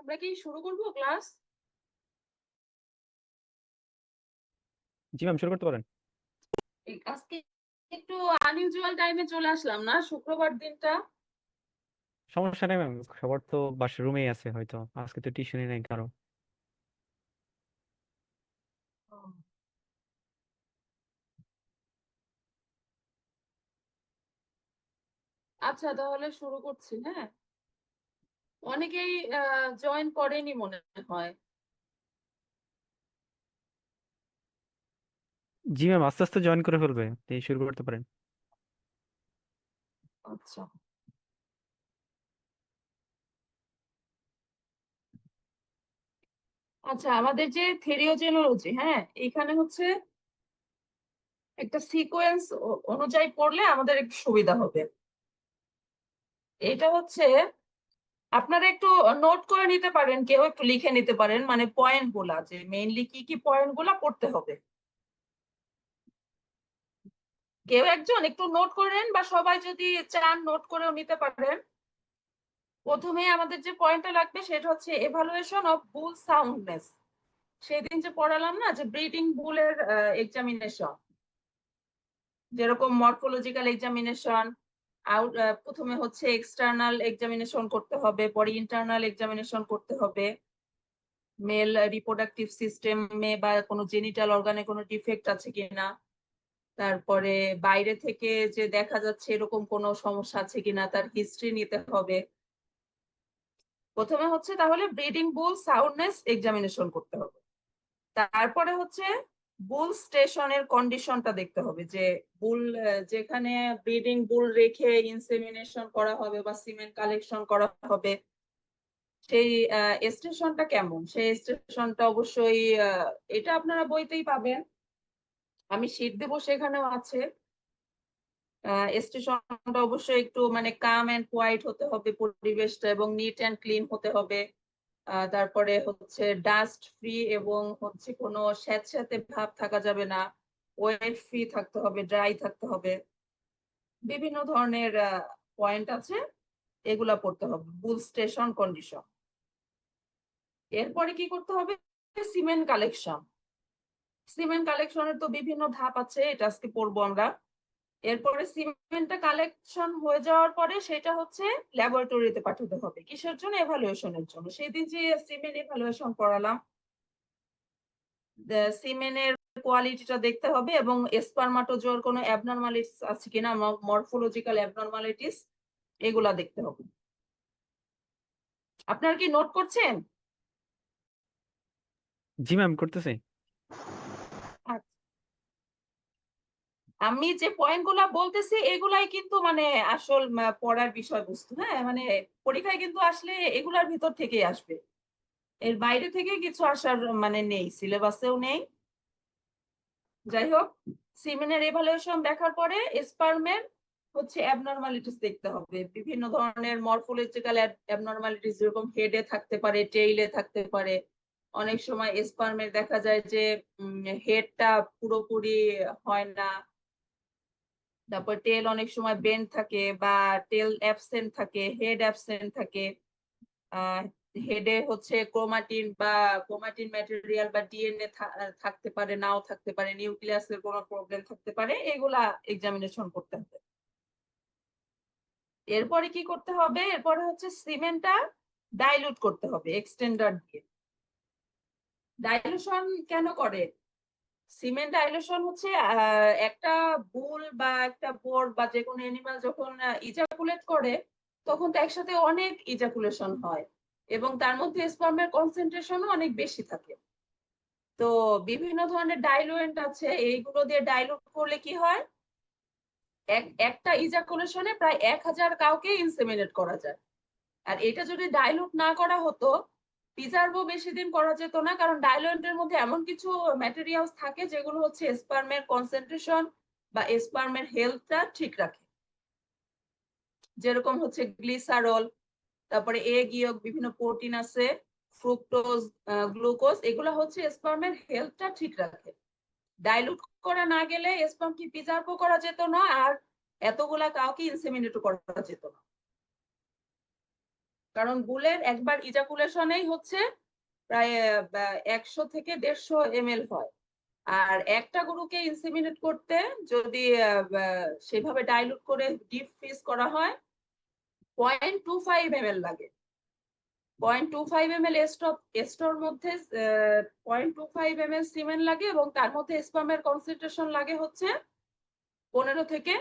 আমরা কি শুরু করব ক্লাস? জি ম্যাম, শুরু করতে পারেন। আজকে একটু আনইউজুয়াল টাইমে চলে আসলাম না, শুক্রবার দিনটা। সমস্যা নেই ম্যাম, সবার তো বাসার রুমেই আছে, হয়তো আজকে তো টিউশনই নেই কারো। আচ্ছা, তাহলে শুরু করছি। হ্যাঁ, অনেকেই জয়েন করেনি মনে হয়। জি ম্যাম, আস্তে আস্তে জয়েন করে ফেলবে, এই শুরু করতে পারেন। আচ্ছা আচ্ছা, আমাদের যে থিওরিওজেনোলজি, হ্যাঁ, এখানে হচ্ছে একটা সিকোয়েন্স অনুযায়ী পড়লে আমাদের একটু সুবিধা হবে। এটা হচ্ছে আপনারা একটু নোট করে নিতে পারেন, কেউ একটু লিখে নিতে পারেন, মানে পয়েন্ট গুলা, যে মেইনলি কি কি পয়েন্ট গুলা পড়তে হবে। কেউ একজন একটু নোট করে নেন, বা সবাই যদি চান নোট করেও নিতে পারেন। প্রথমে আমাদের যে পয়েন্টটা লাগবে সেটা হচ্ছে এভালুয়েশন অফ বুল সাউন্ডনেস। সেদিন যে পড়ালাম না, যে ব্রিডিং বুলের এক্সামিনেশন, যেরকম মরফোলজিক্যাল এক্সামিনেশন, আউট, প্রথমে হচ্ছে এক্সটার্নাল এক্সামিনেশন করতে হবে, পরে ইন্টারনাল এক্সামিনেশন করতে হবে। মেল রিপ্রোডাক্টিভ সিস্টেমে বা কোনো জেনিটাল অর্গানে কোনো ডিফেক্ট আছে কিনা, তারপরে বাইরে থেকে যে দেখা যাচ্ছে এরকম কোনো সমস্যা আছে কিনা তার হিস্ট্রি নিতে হবে। প্রথমে হচ্ছে তাহলে ব্রিডিং বুল সাউন্ডনেস এক্সামিনেশন করতে হবে। তারপরে হচ্ছে বুল স্টেশনের কন্ডিশনটা দেখতে হবে, যে বুল, যেখানে ব্রিডিং বুল রেখে ইনসেমিনেশন করা হবে বা সিমেন্ট কালেকশন করা হবে, সেই স্টেশনটা কেমন। সেই স্টেশনটা অবশ্যই এটা আপনারা বইতেই পাবেন, আমি শীট দেবো, সেখানেও আছে। স্টেশনটা অবশ্যই একটু মানে কাম এন্ড কোয়াইট হতে হবে পরিবেশটা, এবং নিট এন্ড ক্লিন হতে হবে। তারপরে হচ্ছে ডাস্ট ফ্রি, এবং হচ্ছে কোনো স্যাঁতস্যাঁতে ভাব থাকা যাবে না। ওয়েট ফ্রি থাকতে হবে, ড্রাই থাকতে হবে। বিভিন্ন ধরনের পয়েন্ট আছে, এগুলা পড়তে হবে, বুল স্টেশন কন্ডিশন। এরপরে কি করতে হবে? Cement collection. সিমেন্ট কালেকশনের তো বিভিন্ন ধাপ আছে, এটা আজকে পড়বো আমরা। এরপরে সিমেন্টটা কালেকশন হয়ে যাওয়ার পরে সেটা হচ্ছে ল্যাবরেটরিতে পাঠাতে হবে। কিসের জন্য? এভালুয়েশনের জন্য। সেদিন যে সিমেন্ট এভালুয়েশন করালাম, সিমেন্টের কোয়ালিটিটা দেখতে হবে, এবং স্পারমাটোজোর কোনো অ্যাবনরমালিটিস আছে কিনা, মরফোলজিক্যাল অ্যাবনরমালিটিস, এগুলা দেখতে হবে। আপনারা কি নোট করছেন? জি ম্যাম, করতেছি। আচ্ছা, আমি যে পয়েন্ট গুলা বলতেছি এগুলাই কিন্তু মানে আসল পড়ার বিষয়বস্তু। হ্যাঁ, মানে পরীক্ষায় কিন্তু আসলে এগুলার ভিতর থেকেই আসবে, এর বাইরে থেকে কিছু আসার মানে নেই, সিলেবাসেও নেই। যাই হোক, সিমেনের এভালুয়েশন দেখার পরে স্পার্মের হচ্ছে অ্যাবনরমালিটিস দেখতে হবে, বিভিন্ন ধরনের মরফোলজিক্যাল অ্যাবনরমালিটিস, যেরকম হেডে থাকতে পারে, টেইলে থাকতে পারে। অনেক সময় স্পার্মের দেখা যায় যে হেডটা পুরোপুরি হয় না, তারপর টেল অনেক সময় বেন্ড থাকে, বা টেল অ্যাবসেন্ট থাকে, হেড অ্যাবসেন্ট থাকে। হেডে হচ্ছে ক্রোমাটিন বা ক্রোমাটিন ম্যাটেরিয়াল বা ডিএনএ থাকতে পারে, নাও থাকতে পারে, নিউক্লিয়াসের কোনো প্রবলেম থাকতে পারে, এগুলা এক্সামিনেশন করতে হবে। এরপরে কি করতে হবে? এরপরে হচ্ছে সিমেন্টটা ডাইলুট করতে হবে এক্সটেন্ডার দিয়ে। ডাইলুশন কেন করে? সিমেন্ট ডাইলুশন হচ্ছে একটা বুল বা একটা বোর বা যে কোনো অ্যানিমাল যখন ইজাকুলেট করে, তখন তো একসাথে অনেক ইজাকুলেশন হয়, এবং তার মধ্যে স্পার্মের কনসেন্ট্রেশনও অনেক বেশি থাকে। তো বিভিন্ন ধরনের ডাইলুয়েন্ট আছে, এইগুলো দিয়ে ডাইলুট করলে কি হয়, একটা ইজাকুলেশনে প্রায় 1000 কাউকে ইনসেমিনেট করা যায়। আর এটা যদি ডাইলুট না করা হতো, প্রিজার্ভও বেশি দিন করা যেত না, কারণ ডাইলুয়েন্টের মধ্যে এমন কিছু ম্যাটেরিয়ালস থাকে যেগুলো হচ্ছে স্পার্মের কনসেন্ট্রেশন বা স্পার্মের হেলথটা ঠিক রাখে। যেরকম হচ্ছে গ্লিসারল, তারপরে এ গিয়ক, বিভিন্ন প্রোটিন আছে, ফ্রুক্টোজ, গ্লুকোজ, এগুলো হচ্ছে স্পার্মের হেলথটা ঠিক রাখে। ডাইলুট করা না গেলে স্পার্ম কি প্রিজার্ভও করা যেত না, আর এতগুলা কাউকে ইনসেমিনেটও করা যেত না। কারণ বুলের একবার ইজাকুলেশনেই হচ্ছে প্রায় 100 থেকে 150 ml হয়। আর একটা গরুকে ইনসেমিনেট করতে যদি সেভাবে ডাইলুট করে ডিপ ফ্রিজ করা হয় 0.25 ml লাগে। 0.25 ml এস্টোর মধ্যে 0.25 ml সিমেন্ট লাগে এবং তার মধ্যে স্পামের কনসেন্ট্রেশন লাগে হচ্ছে 15 থেকে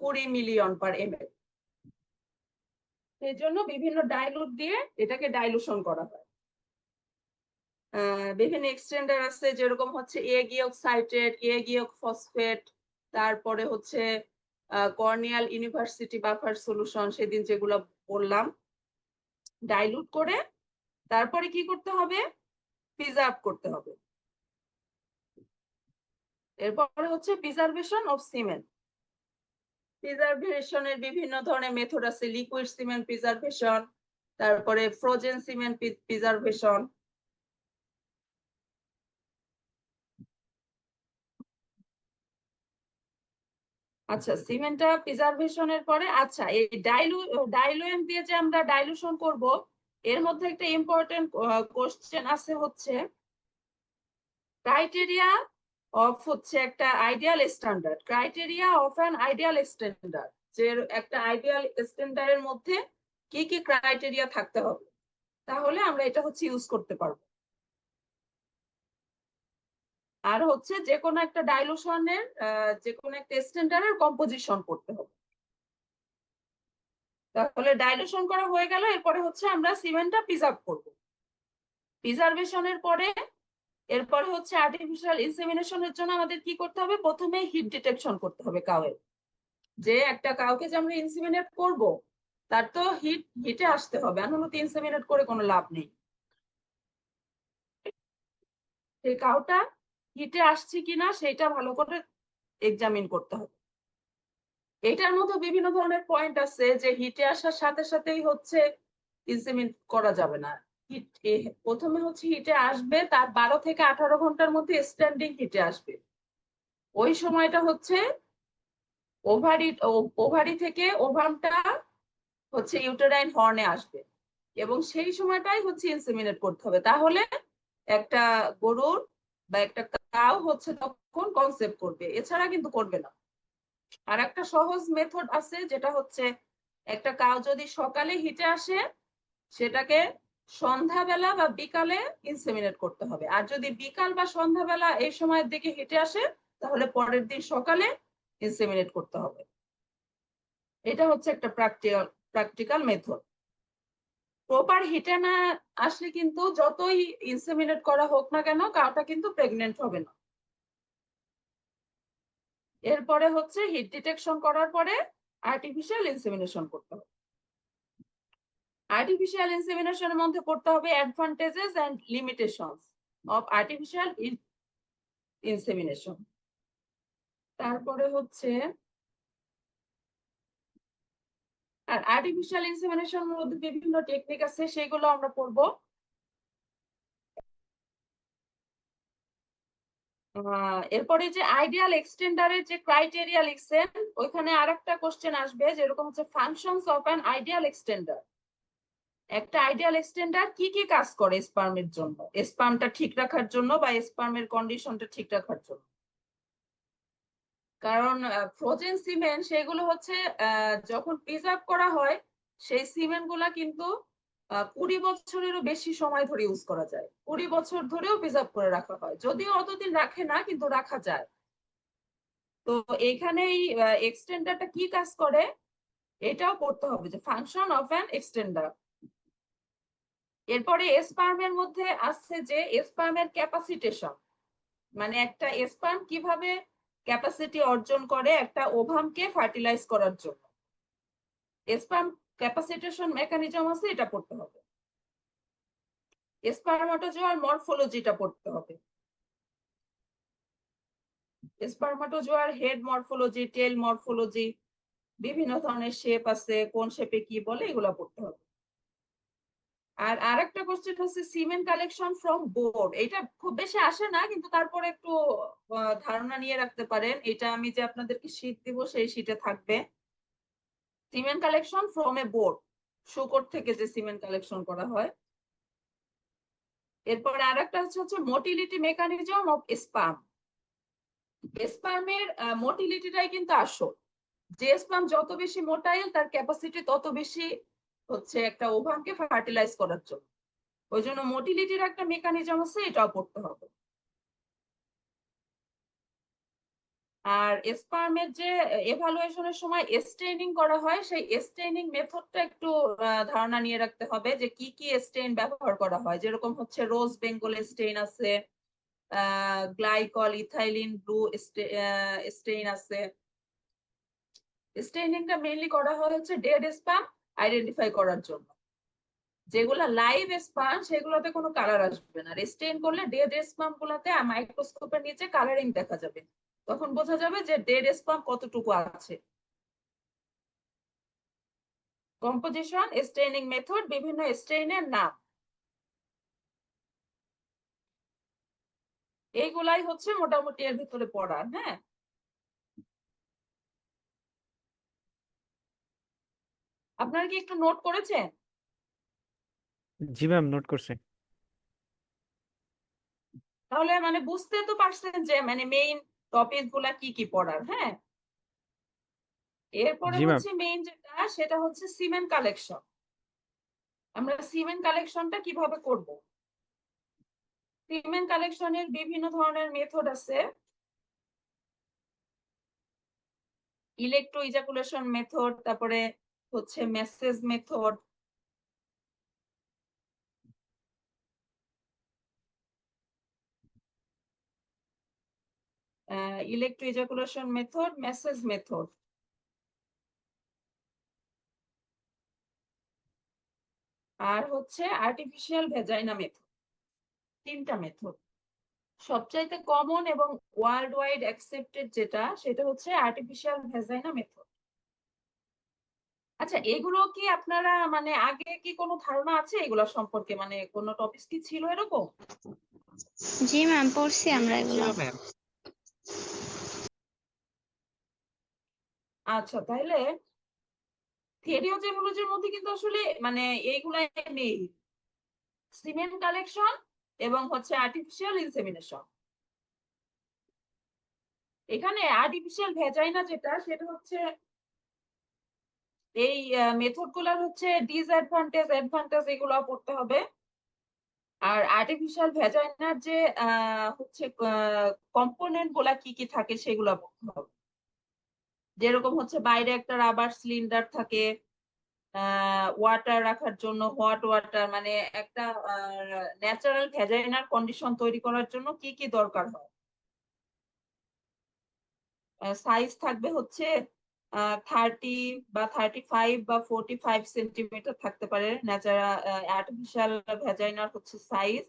20 মিলিয়ন পার ml। এই জন্য বিভিন্ন ডাইলুট দিয়ে এটাকে ডাইলুশন করা হয়। বিভিন্ন এক্সটেন্ডার আছে, যেরকম হচ্ছে এগিয়ক সাইট্রেট, এগিয়ক ফসফেট, তারপরে হচ্ছে কর্নিয়াল ইউনিভার্সিটি বাফার সলিউশন, সেদিন যেগুলো বললাম, ডাইলুট করে তারপরে কি করতে হবে, প্রিজার্ভ করতে হবে। এরপরে হচ্ছে প্রিজার্ভেশন অফ সিমেন্ট। প্রিজার্ভেশনের বিভিন্ন ধরনের মেথড আছে, লিকুইড সিমেন্ট প্রিজার্ভেশন, তারপরে ফ্রোজেন সিমেন্ট প্রিজার্ভেশন। আচ্ছা, সিমেন্টটা প্রিজার্ভেশনের পরে আচ্ছা এই ডাইলুয়েন্ট দিয়ে যে আমরা ডাইলুশন করব, এর মধ্যে একটা ইম্পর্টেন্ট কোশ্চেন আছে হচ্ছে ক্রাইটেরিয়া অফ হচ্ছে একটা ideal standard. Criteria of an ideal standard, যে একটা আইডিয়াল স্ট্যান্ডার্ডের মধ্যে কি কি ক্রাইটেরিয়া থাকতে হবে, তাহলে আমরা এটা হচ্ছে ইউজ করতে পারবো। আর হচ্ছে যে কোনো একটা ডাইলুশনের যে কোনো একটা স্ট্যান্ডার্ডের কম্পোজিশন করতে হবে। তাহলে ডাইলুশন করা হয়ে গেল, এরপরে হচ্ছে আমরা সিমেন্টটা প্রিজার্ভ করব। প্রিজার্ভেশনের পরে এরপরে হচ্ছে আর্টিফিশিয়াল ইনসেমিনেশনের জন্য আমাদের কি করতে হবে, প্রথমে হিট ডিটেকশন করতে হবে কাউয়ের। যে একটা কাউকে যে আমরা ইনসেমিনেট করব তার তো হিটে আসতে হবে, এমন তো ইনসেমিনেট করে কোনো লাভ নেই। সেই কাউটা হিটে আসছে কিনা সেটা ভালো করে এক্সামিন করতে হবে। এটার মধ্যে বিভিন্ন ধরনের পয়েন্ট আছে, যে হিটে আসার সাথে সাথেই হচ্ছে ইনসেমিন করা যাবে না। প্রথমে হচ্ছে হিটে আসবে, তার 12 থেকে 18 ঘন্টার মধ্যে স্ট্যান্ডিং হিটে আসবে। ওই সময়টা হচ্ছে ওভারি থেকে ওভামটা হচ্ছে ইউটেরাইন হর্নে আসবে, এবং সেই সময়টাই হচ্ছে ইনসেমিনেট করতে হবে। তাহলে একটা গরুর বা একটা কাউ হচ্ছে তখন কনসেপ্ট করবে, এছাড়া কিন্তু করবে না। আর একটা সহজ মেথড আছে, যেটা হচ্ছে একটা কাউ যদি সকালে হিটে আসে সেটাকে সন্ধ্যাবেলা বা বিকালে ইনসেমিনেট করতে হবে। আর যদি বিকাল বা সন্ধ্যাবেলা এই সময়ের দিকে হিটে আসে তাহলে পরের দিন সকালে ইনসেমিনেট করতে হবে। এটা হচ্ছে একটা প্র্যাকটিক্যাল মেথড। প্রপার হিটে না আসলে কিন্তু যতই ইনসেমিনেট করা হোক না কেন, কাউটা কিন্তু প্রেগনেন্ট হবে না। এরপরে হচ্ছে হিট ডিটেকশন করার পরে আর্টিফিশিয়াল ইনসেমিনেশন করতে হবে। আর্টিফিশিয়াল ইনসেমিনেশনের মধ্যে পড়তে হবে advantages and limitations of artificial insemination. তারপরে হচ্ছে আর আর্টিফিশিয়াল ইনসেমিনেশনের মধ্যে বিভিন্ন টেকনিক আছে, সেগুলো আমরা পড়বো। এরপরে যে আইডিয়াল এক্সটেন্ডারের যে ক্রাইটেরিয়া লিখছেন, ওইখানে আরেকটা কোশ্চেন আসবে, যেরকম হচ্ছে functions of an ideal extender. একটা আইডিয়াল এক্সটেন্ডার কি কি কাজ করে স্পার্মের জন্য, স্পার্মটা ঠিক রাখার জন্য বা স্পার্মের কন্ডিশনটা ঠিক রাখার জন্য। কারণ ফ্রোজেন সিমেন্ট সেগুলো হচ্ছে যখন প্রিজার্ভ করা হয় সেই সিমেন্ট গুলা কিন্তু 20 বছরেরও বেশি সময় ধরে ইউজ করা যায়। 20 বছর ধরেও প্রিজার্ভ করে রাখা হয়, যদিও অতদিন রাখে না কিন্তু রাখা যায়। তো এখানে এই এক্সটেন্ডারটা কি কাজ করে এটাও পড়তে হবে, যে ফাংশন অফ অ্যান এক্সটেন্ডার। এরপরে স্পার্মের মধ্যে আসছে যে স্পার্মের ক্যাপাসিটেশন, মানে একটা স্পার্ম কিভাবে ক্যাপাসিটি অর্জন করে একটা ওভামকে ফার্টিলাইজ করার জন্য। স্পার্ম ক্যাপাসিটেশন মেকানিজম আছে, এটা পড়তে হবে। স্পার্মাটোজোয়ার মরফোলজিটা পড়তে হবে। স্পার্মাটোজোয়ার হেড মরফোলজি, টেল মরফোলজি, বিভিন্ন ধরনের শেপ আছে, কোন শেপে কি বলে, এগুলা পড়তে হবে। আর আরেকটা কোশ্চেন হচ্ছে সিমেন্ট কালেকশন ফ্রম বোর্ড। এটা খুব বেশি আসে না, কিন্তু তারপরে একটু ধারণা নিয়ে রাখতে পারেন। এটা আমি যে আপনাদেরকে শীট দিব সেই শীটে থাকবে cement collection from a board. শুকর থেকে যে সিমেন্ট কালেকশন করা হয়। এরপরে আরেকটা হচ্ছে মোটিলিটি মেকানিজম অফ স্পার্ম। স্পার্মের মোটিলিটিটাই কিন্তু আসল। যে স্পার্ম যত বেশি মোটাইল, তার ক্যাপাসিটি তত বেশি হচ্ছে একটা ওভামকে ফার্টিলাইজ করার জন্য। ওই জন্য মোটিলিটির একটা মেকানিজম আছে, এটাও পড়তে হবে। আর স্পার্মের যে এভালুয়েশনের সময় স্টেইনিং করা হয়, সেই স্টেইনিং মেথডটা একটু ধারণা নিয়ে রাখতে হবে, যে কি কি স্টেইন ব্যবহার করা হয়। যেরকম হচ্ছে রোজ বেঙ্গল স্টেইন আছে, গ্লাইকল ইথাইলিন ব্লু স্টেইন আছে। স্টেইনিংটা মেইনলি করা হয় হচ্ছে ডেড স্পার্ম আইডেন্টিফাই করার জন্য। যেগুলা লাইভ স্পার্ম সেগুলোতে কোনো কালার আসবে না। স্টেইন করলে ডেড স্পার্ম গুলাতে মাইক্রোস্কোপের নিচে কালারিং দেখা যাবে, তখন বোঝা যাবে যে ডেড স্পার্ম কতটুকু আছে। কম্পোজিশন, স্টেইনিং মেথড, বিভিন্ন স্টেইনের নাম, এইগুলাই হচ্ছে মোটামুটি এর ভিতরে পড়ার। হ্যাঁ, আপনারা কি একটু নোট করেছেন? জি ম্যাম, নোট করছি। তাহলে মানে বুঝতে তো পারছেন যে মানে মেইন টপিক গুলা কি কি পড়ার। হ্যাঁ, এরপরে জি ম্যাম। হচ্ছে মেইন যেটা, সেটা হচ্ছে সিমেন্ট কালেকশন। আমরা সিমেন্ট কালেকশনটা কিভাবে করব? সিমেন্ট কালেকশনের বিভিন্ন ধরনের মেথড আছে। ইলেকট্রো ইজাকুলেশন মেথড, তারপরে হচ্ছে massage method, electro ejaculation method, massage method, আর হচ্ছে আর্টিফিশিয়াল ভেজাইনা মেথড। তিনটা মেথড। সবচাইতে কমন এবং ওয়ার্ল্ড ওয়াইড অ্যাকসেপ্টেড যেটা, সেটা হচ্ছে আর্টিফিশিয়াল ভেজাইনা মেথড। আচ্ছা, এগুলো কি আপনারা মানে আগে কি কোনো ধারণা আছে এগুলো সম্পর্কে? মানে কোনো টপিক কি ছিল এরকম? জি ম্যাম, পড়ছি আমরা এগুলো। ম্যাম। আচ্ছা, তাহলে থিওরি ও জেমোলজির মধ্যে কিন্তু আসলে মানে এইগুলাই নেই, সিমেন্ট কালেকশন এবং হচ্ছে আর্টিফিশিয়াল ইনসেমিনেশন। এখানে আর্টিফিশিয়াল ভেজাইনা যেটা, সেটা হচ্ছে এই মেথড গুলার হচ্ছে ডিসঅ্যাডভান্টেজ অ্যাডভান্টেজ এগুলো পড়তে হবে। আর আর্টিফিশিয়াল ভেজাইনার যে হচ্ছে কম্পোনেন্ট গুলা কি কি থাকে সেগুলো পড়তে হবে। যেরকম হচ্ছে বাইরে একটা রাবার সিলিন্ডার থাকে, ওয়াটার রাখার জন্য, হট ওয়াটার, মানে একটা ন্যাচারাল ভেজাইনার কন্ডিশন তৈরি করার জন্য কি কি দরকার হয়। সাইজ থাকবে হচ্ছে 30 বা 35 বা 45 সেন্টিমিটার থাকতে পারে ন্যাচারাল। আর্টিফিশিয়াল ভেজাইনার হচ্ছে সাইজ।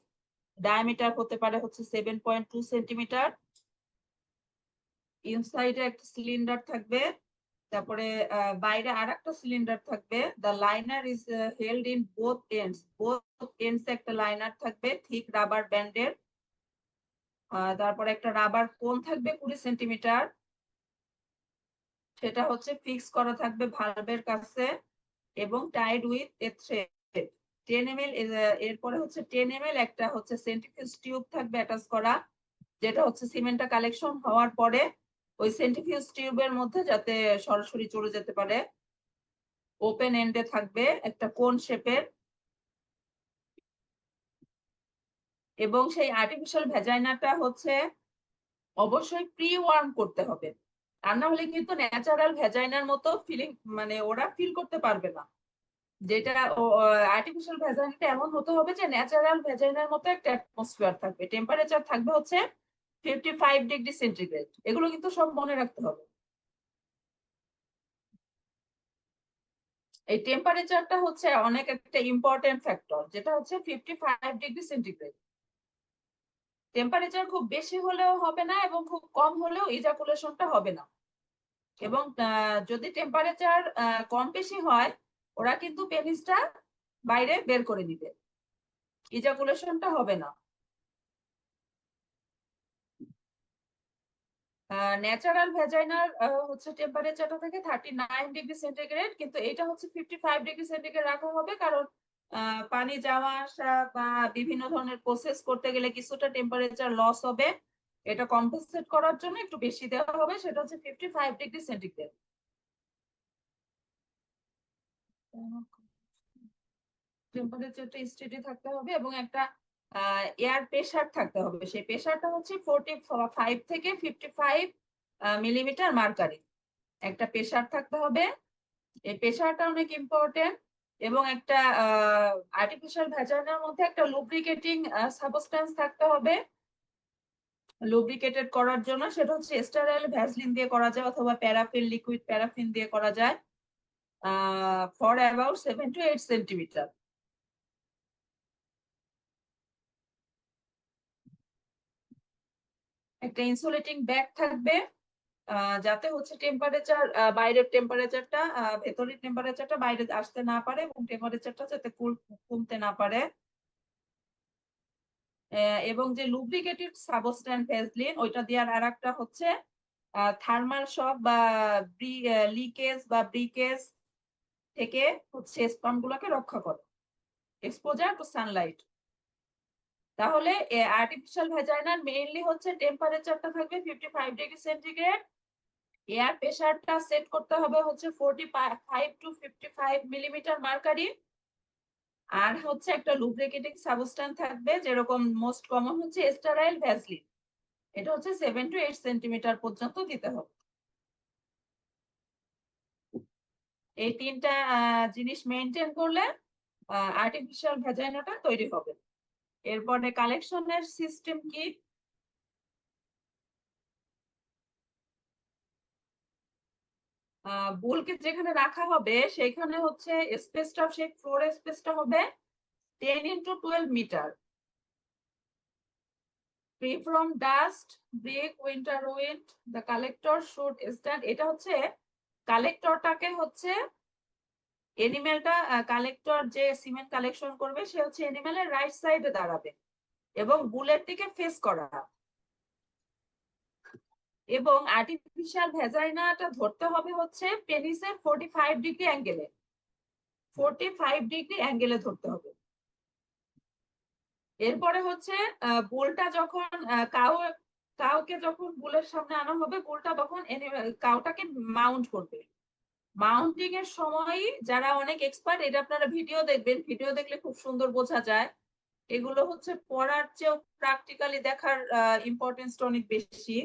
ডায়ামিটার হতে পারে হচ্ছে 7.2 সেন্টিমিটার। ইনসাইডে একটা সিলিন্ডার থাকবে, তারপরে বাইরে আর একটা সিলিন্ডার থাকবে। The liner is held in both ends একটা লাইনার থাকবে থিক রাবার ব্যান্ডের। তারপরে একটা রাবার কোন থাকবে 20 সেন্টিমিটার, সেটা হচ্ছে ফিক্স করা থাকবে ভালভের কাছে এবং Tide with a thread 10 ml। এরপরে হচ্ছে 10 ml একটা হচ্ছে সেন্ট্রিফিউজ টিউব থাকবে অ্যাটাচ করা, যেটা হচ্ছে সিমেন্টটা কালেকশন হওয়ার পরে ওই সেন্ট্রিফিউজ টিউবের মধ্যে যাতে সরাসরি চলে যেতে পারে। ওপেন এন্ডে থাকবে একটা কোন শেপের। এবং সেই আর্টিফিশিয়াল ভেজাইনাটা হচ্ছে অবশ্যই প্রি ওয়ার্ম করতে হবে, আর না হলে কিন্তু ন্যাচারাল ভেজাইনার মতো ফিলিং মানে ওরা ফিল করতে পারবে না। যেটা আর্টিফিশিয়াল ভেজাইনাটা এমন হতে হবে যে ন্যাচারাল ভেজাইনার মতো একটা অ্যাটমসফিয়ার থাকবে, টেম্পারেচার থাকবে হচ্ছে 55 ডিগ্রি সেন্টিগ্রেড। এগুলো কিন্তু সব মনে রাখতে হবে। এই টেম্পারেচারটা হচ্ছে অনেক একটা ইম্পর্টেন্ট ফ্যাক্টর, যেটা হচ্ছে 55 ডিগ্রি সেন্টিগ্রেড। টেম্পারেচার খুব বেশি হলেও হবে না এবং খুব কম হলেও ইজাকুলেশনটা হবে না। এবং যদি টেম্পারেচার কম বেশি হয়, ওরা কিন্তু পেনিসটা বাইরে বের করে দিবে, ইজাকুলেশনটা হবে না। ন্যাচারাল ভ্যাজাইনার হচ্ছে টেম্পারেচারটা থাকে 39°C, কিন্তু এটা হচ্ছে 55°C রাখা হবে, কারণ পানি যাওয়া আসা বা বিভিন্ন ধরনের প্রসেস করতে গেলে কিছুটা টেম্পারেচার লস হবে। এটা কম্পেনসেট করার জন্য একটু বেশি দেওয়া হবে, সেটা হচ্ছে 55°C। টেম্পারেচারটা স্টেডি থাকতে হবে এবং একটা এয়ার প্রেসার থাকতে হবে। সেই প্রেসারটা হচ্ছে 45 থেকে 55 মিলিমিটার মার্কারি একটা প্রেসার থাকতে হবে। এই প্রেসারটা অনেক ইম্পর্টেন্ট। এবং একটা আর্টিফিশিয়াল ভ্যাজাইনার মধ্যে একটা লুব্রিকেটিং সাবস্টেন্স থাকতে হবে লুব্রিকেটেড করার জন্য, সেটা হচ্ছে স্টেরাইল ভ্যাসলিন দিয়ে করা যায় অথবা প্যারাফিন, লিকুইড প্যারাফিন দিয়ে করা যায় ফর অ্যাবাউট 7 to 8 সেন্টিমিটার। একটা ইনসুলেটিং ব্যাগ থাকবে যাতে হচ্ছে টেম্পারেচার বাইরের টেম্পারেচারটা ভেতরের টেম্পারেচারটা বাইরে আসতে না পারে এবং টেম্পারেচারটা যাতে কমতে না পারে। এবং যে লুব্রিকেটেড সাবস্টেন্স ভ্যাসলিন ওইটা দেওয়ার আর একটা হচ্ছে থার্মাল শক বা লিকেজ বা ব্রিকেজ থেকে হচ্ছে স্পন গুলোকে রক্ষা করে, এক্সপোজার টু সানলাইট। তাহলে আর্টিফিশিয়াল ভ্যাজাইনার মেইনলি হচ্ছে টেম্পারেচারটা থাকবে 55°C, এয়ার প্রেসারটা সেট করতে হবে হচ্ছে 45 to 55 মিলিমিটার মার্কারি, আর হচ্ছে একটা লুব্রিকেটিং সাবস্টেন্স থাকবে, যেরকম মোস্ট কমন হচ্ছে স্টেরাইল ভ্যাসলিন। এটা হচ্ছে 7 to 8 সেন্টিমিটার পর্যন্ত দিতে হবে। এই তিনটা জিনিস মেনটেন করলে আর্টিফিশিয়াল ভ্যাজাইনাটা তৈরি হবে। এরপরে কালেকশনের সিস্টেম কি? বুলকে যেখানে রাখা হবে সেখানে হচ্ছে স্পেসটা, সেই ফ্লোর স্পেসটা হবে 10 into 12 metre. Free from dust, break, winter wind, the collector should stand. এটা হচ্ছে কালেক্টরটাকে হচ্ছে এনিমেলটা, কালেক্টর যে সিমেন্ট কালেকশন করবে সে হচ্ছে এনিমেলের রাইট সাইডে দাঁড়াবে এবং বুলের দিকে ফেস করা। এবং আর্টিফিশিয়াল ভ্যাজাইনাটা ধরতে হবে হচ্ছে পেনিসের 45° অ্যাঙ্গেলে, 45° অ্যাঙ্গেলে ধরতে হবে। এরপরে হচ্ছে বুলটা যখন কাউকে যখন বুলের সামনে আনা হবে, বুলটা তখন কাউটাকে মাউন্ট করবে। মাউন্টিং এর সময় যারা অনেক এক্সপার্ট, এটা আপনারা ভিডিও দেখবেন, ভিডিও দেখলে খুব সুন্দর বোঝা যায়। এগুলো হচ্ছে পড়ার চেয়েও প্র্যাকটিক্যালি দেখার ইম্পর্টেন্সটা অনেক বেশি।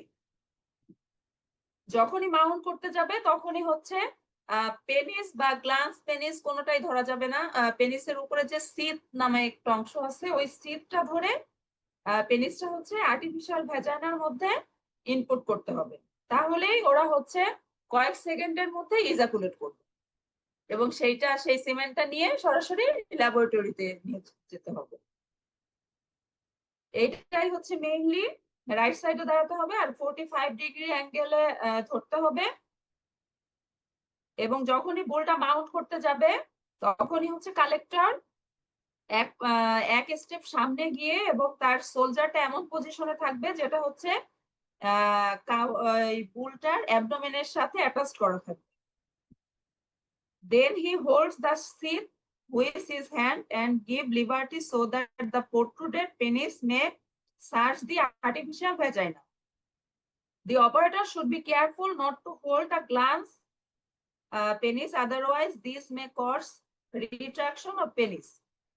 যখনই মাউন্ট করতে যাবে তখনই হচ্ছে পেনিস বা গ্লান্স পেনিস কোনোটাই ধরা যাবে না। পেনিসের উপরে যে সিট নামে একটা অংশ আছে ওই সিটটা ধরে পেনিসটা হচ্ছে আর্টিফিশিয়াল ভ্যাজাইনার মধ্যে ইনপুট করতে হবে, তাহলেই ওরা হচ্ছে কয়েক সেকেন্ডের মধ্যে ইজাকুলেট করবে এবং সেই সিমেন্টটা নিয়ে সরাসরি ল্যাবরেটরিতে নিয়ে যেতে হবে। এইটাই হচ্ছে মেইনলি। রাইট সাইডে দাঁড়াতে হবে আর 45° অ্যাঙ্গেলে ধরতে হবে। এবং যখনই বুলটা মাউন্ট করতে যাবে তখনই হচ্ছে কালেক্টর এক স্টেপ সামনে গিয়ে এবং তার সোলজারটা এমন পজিশনে থাকবে যেটা হচ্ছে বুলটার অ্যাবডোমেনের সাথে অ্যাটাচ করা থাকবে। Then he holds the seat with his hand and give liberty so that the protruded penis may search the artificial vagina. The operator should be careful not to hold a glance penis, otherwise this may cause retraction of penis.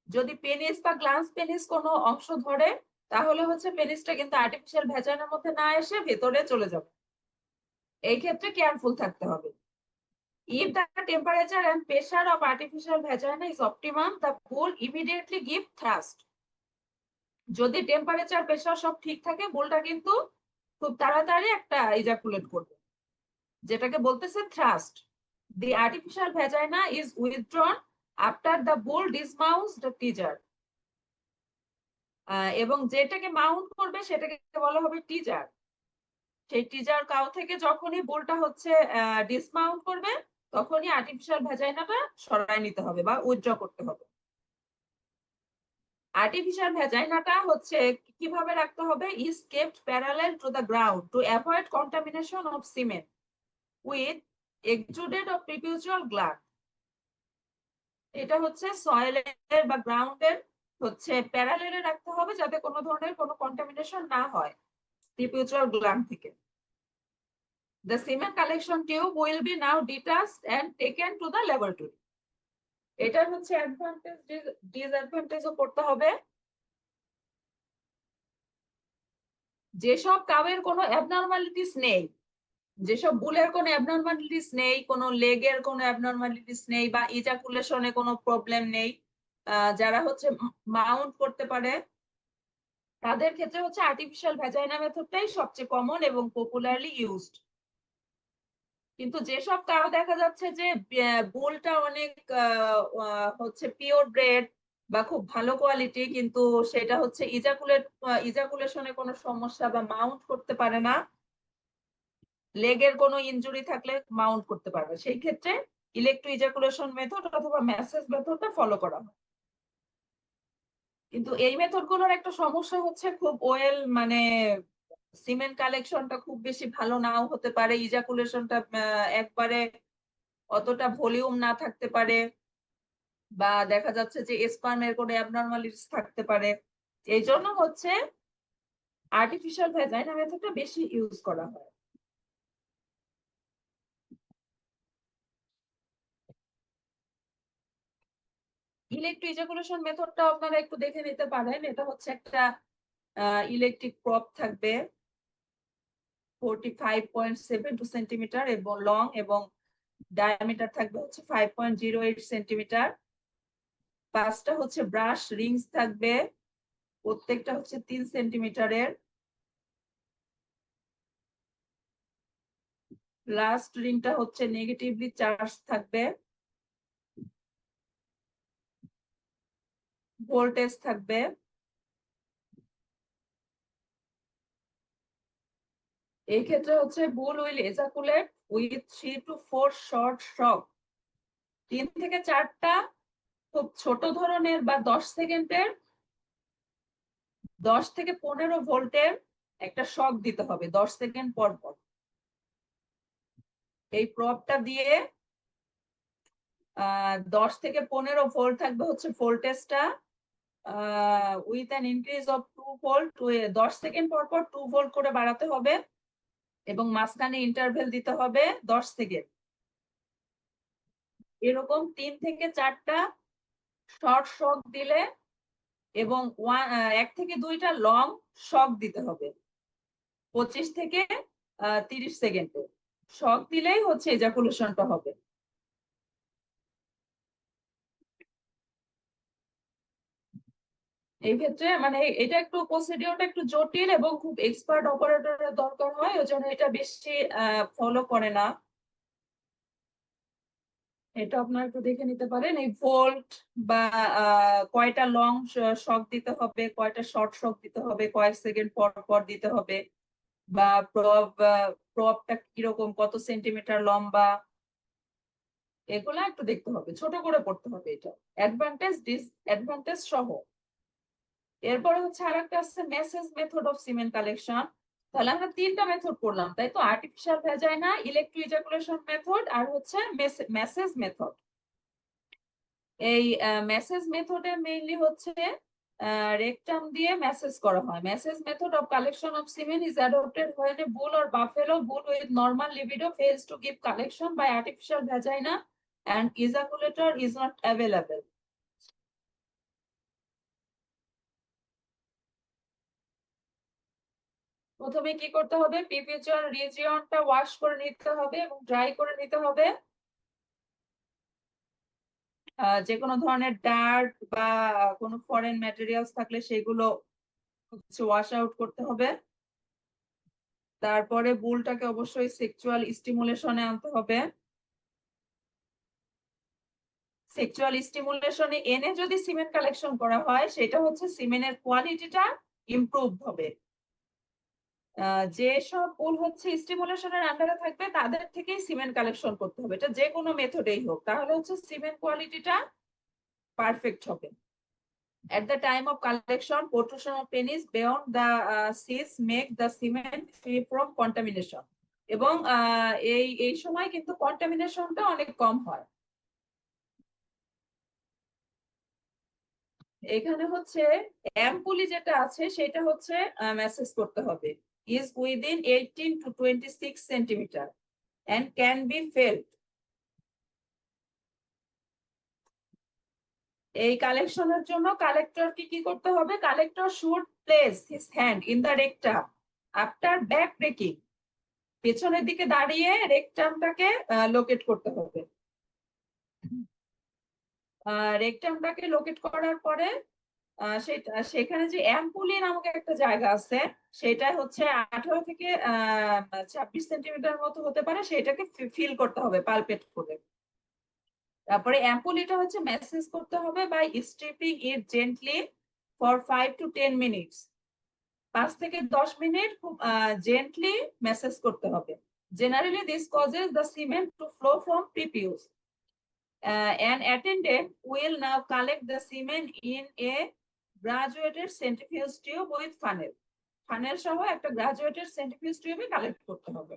যদি penis বা glance penis কোনো অংশ ধরে তাহলে হচ্ছে পেনিসটা কিন্তু artificial ভ্যাজাইনার মধ্যে না এসে ভেতরে চলে যাবে। এই ক্ষেত্রে কেয়ারফুল থাকতে হবে। If the temperature and pressure of artificial vagina is optimum, the bull immediately give thrust. যদি টেম্পারেচার প্রেসার সব ঠিক থাকে বুলটা কিন্তু খুব তাড়াতাড়ি একটা ইজাকুলেট করবে, যেটাকে বলতেছে thrust. The artificial vagina is withdrawn after the bull dismounts the teaser. এবং যেটাকে মাউন্ট করবে সেটাকে বলা হবে টিজার। সেই টিজার কাউ থেকে যখনই বুলটা হচ্ছে ডিসমাউন্ট করবে তখনই আর্টিফিশিয়াল ভ্যাজাইনাটা সরায় নিতে হবে বা উইথড্র করতে হবে। আর্টিফিশিয়াল ভ্যাজাইনাটা হচ্ছে কিভাবে রাখতে হবে, is kept parallel to the ground to avoid contamination of semen with exuded of preputial gland. এটা হচ্ছে সয়েলের বা গ্রাউন্ডের হচ্ছে প্যারালেলে রাখতে হবে যাতে কোনো ধরনের কোনো কন্টামিনেশন না হয় প্রিপিউচুয়াল গ্ল্যান্ড থেকে। The cement collection tube will be now detached and taken to the laboratory. এটা হচ্ছে অ্যাডভান্টেজ, ডিসঅ্যাডভান্টেজও পড়তে হবে। যেসব কাউয়ের কোনো অ্যাবনরমালিটিস নেই, যেসব বুলের কোনো অ্যাবনরমালিটিস নেই, কোনো লেগের কোনো অ্যাবনরমালিটিস নেই বা ইজাকুলেশনে কোনো প্রবলেম নেই, যারা হচ্ছে মাউন্ট করতে পারে, তাদের ক্ষেত্রে হচ্ছে আর্টিফিশিয়াল ভ্যাজাইনা মেথডটাই সবচেয়ে কমন এবং পপুলারলি ইউজড। কিন্তু যেসব কাউ দেখা যাচ্ছে যে বুলটা অনেক হচ্ছে পিওর ব্রেড বা খুব ভালো কোয়ালিটি, কিন্তু সেটা হচ্ছে ইজাকুলেশনে কোনো সমস্যা বা মাউন্ট করতে পারে না, লেগের কোনো ইনজুরি থাকলে মাউন্ট করতে পারবে, সেই ক্ষেত্রে ইলেকট্রো ইজাকুলেশন মেথড অথবা ম্যাসেজ মেথডটা ফলো করা হয়। কিন্তু এই মেথড গুলোর একটা সমস্যা হচ্ছে খুব ওয়েল মানে সিমেন্ট কালেকশনটা খুব বেশি ভালো নাও হতে পারে, ইজাকুলেশনটা একবারে অতটা ভলিউম না থাকতে পারে, বা দেখা যাচ্ছে যে স্পার্মের কোনো অ্যাবনরমালিটিস থাকতে পারে। এই জন্য হচ্ছে আর্টিফিশিয়াল ভ্যাজাইনা মেথডটা বেশি ইউজ করা হয়। ইলেকট্রো ইজাকুলেশন মেথডটা আপনারা একটু দেখে নিতে পারেন। এটা হচ্ছে একটা ইলেকট্রিক প্রপ থাকবে 45.72 সেন্টিমিটার এবং লং, এবং ডায়ামিটার থাকবে হচ্ছে 5.08 সেন্টিমিটার। 5টা হচ্ছে ব্রাশ রিংস থাকবে, প্রত্যেকটা হচ্ছে 3 সেন্টিমিটারের। লাস্ট রিংটা হচ্ছে নেগেটিভলি চার্জ থাকবে। ভোল্টেজ থাকবে। এই ক্ষেত্রে হচ্ছে বুল উইল এজাকুলেট উইথ 3 to 4 শর্ট শক। 3 থেকে 4টা খুব ছোট ধরনের বা 10 সেকেন্ডের 10 থেকে 15 ভোল্টের একটা শক দিতে হবে 10 সেকেন্ড পর পর। এই প্রবটা দিয়ে 10 থেকে 15 ভোল্ট থাকবে হচ্ছে ভোল্টেজটা, with an increase of 2 volt, 10 second পর পর 2 ভোল্ট করে বাড়াতে হবে এবং মাঝখানে ইন্টারভেল দিতে হবে 10 সেকেন্ড। এরকম 3 থেকে 4টা শর্ট শক দিলে এবং 1 থেকে 2টা লং শক দিতে হবে 25 থেকে 30 সেকেন্ডে। শক দিলেই হচ্ছে এজাকুলেশনটা হবে। এই ক্ষেত্রে মানে এটা একটু প্রসিডিওরটা একটু জটিল এবং খুব এক্সপার্ট অপারেটরের দরকার হয়, ওই জন্য এটা বেশি ফলো করে না। এটা আপনারা একটু দেখে নিতে পারেন। এই ভোল্ট বা কয়টা লং শক দিতে হবে, কয়টা শর্ট শক দিতে হবে, কয়েক সেকেন্ড পর পর দিতে হবে, বা প্রবটা কিরকম, কত সেন্টিমিটার লম্বা, এগুলা একটু দেখতে হবে, ছোট করে পড়তে হবে। এটা অ্যাডভান্টেজ ডিসঅ্যাডভান্টেজ সহ। এরপরে হচ্ছে আরেকটা আছে massage method of semen collection. তাহলে আমরা 3টা মেথড পড়লাম, তাই তো? Artificial vagina, electro ejaculation method, আর হচ্ছে মেসেজ মেথড। এই মেসেজ মেথডে মেইনলি হচ্ছে রেকটাম দিয়ে মেসেজ করা হয়। Massage method of collection of semen is adopted when a bull or buffalo bull with normal libido fails to give collection by artificial vagina and ejaculator is not available. প্রথমে কি করতে হবে, পিপিচুয়াল রিজিয়নটা wash করে নিতে হবে এবং ড্রাই করে নিতে হবে। যে কোনো ধরনের ডার্ট বা কোনো ফরেন ম্যাটেরিয়ালস থাকলে সেগুলো হচ্ছে ওয়াশ আউট করতে হবে। তারপরে বুলটাকে অবশ্যই সেক্সুয়াল স্টিমুলেশনে আনতে হবে। সেক্সুয়াল স্টিমুলেশনে এনে যদি সিমেন্ট কালেকশন করা হয়, সেটা হচ্ছে সিমেন্টের কোয়ালিটিটা ইমপ্রুভ হবে। যেসব বুল হচ্ছে স্টিমুলেশনের আন্ডারে থাকবে তাদের থেকেই সিমেন্ট কালেকশন করতে হবে, এটা যে কোনো মেথডেই হোক, তাহলে হচ্ছে সিমেন্ট কোয়ালিটিটা পারফেক্ট হবে। At the time of collection, protrusion of penis beyond the sheath make the cement free from contamination. এবং এই সময় কিন্তু কন্টামিনেশনটা অনেক কম হয়। এখানে হচ্ছে অ্যাম্পুলি যেটা আছে সেটা হচ্ছে মেসেজ করতে হবে is within 18 to 26 centimeter and can be felt. এই কালেকশনের জন্য কালেক্টর কি করতে হবে? Collector should place his hand in the rectum after back breaking. পেছনের দিকে দাঁড়িয়ে রেকটামটাকে লোকেট করতে হবে। রেকটামটাকে লোকেট করার পরে সেখানে যে অ্যাম্পুলি নামক একটা জায়গা আছে সেটা হচ্ছে 18 থেকে 26 সেন্টিমিটার মতো হতে পারে, সেটাকে ফিল করতে হবে পালপেট করে। তারপরে অ্যাম্পুলিটা হচ্ছে মেসেজ করতে হবে by stripping it gently for 5 to 10 minutes. 5 থেকে 10 মিনিট খুব জেন্টলি মেসেজ করতে হবে। Generally this causes the semen to flow from prepuce. An attendant will now collect the semen in a graduated centrifuge tube with funnel. Funnel সহ একটা graduated centrifuge tube collect করতে হবে।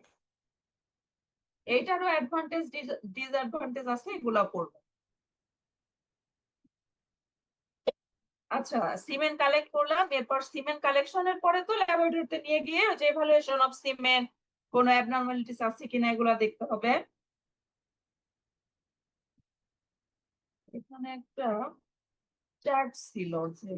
এইটারও advantage disadvantage আছে, এগুলো পড়বো। আচ্ছা, সিমেন্ট কালেক্ট করলাম, এরপর সিমেন্ট কালেকশনের পরে তো ল্যাবরেটরিতে নিয়ে গিয়ে যে ইভালুয়েশন অফ সিমেন্ট, কোনো অ্যাবনরমালিটিস আছে কিনা এগুলো দেখতে হবে। এখানে একটা চার্ট ছিল যে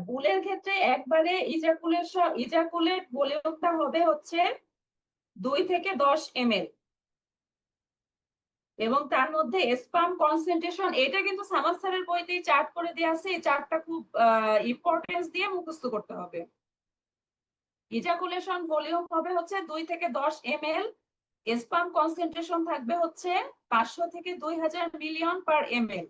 বুলের ক্ষেত্রে একবারে ইজাকুলেট ভলিউমটা হবে হচ্ছে 2 থেকে 10 ml, এবং তার মধ্যে স্পাম কনসেন্ট্রেশন, এটা কিন্তু সামাদ স্যারের বইতেই চার্ট করে দেওয়া আছে। এই চার্টটা খুব ইম্পর্টেন্স দিয়ে মুখস্থ করতে হবে। ইজাকুলেশন ভলিউম হবে হচ্ছে 2 থেকে 10 ml, স্পাম কনসেন্ট্রেশন থাকবে হচ্ছে 500 থেকে 2000 মিলিয়ন পার ml,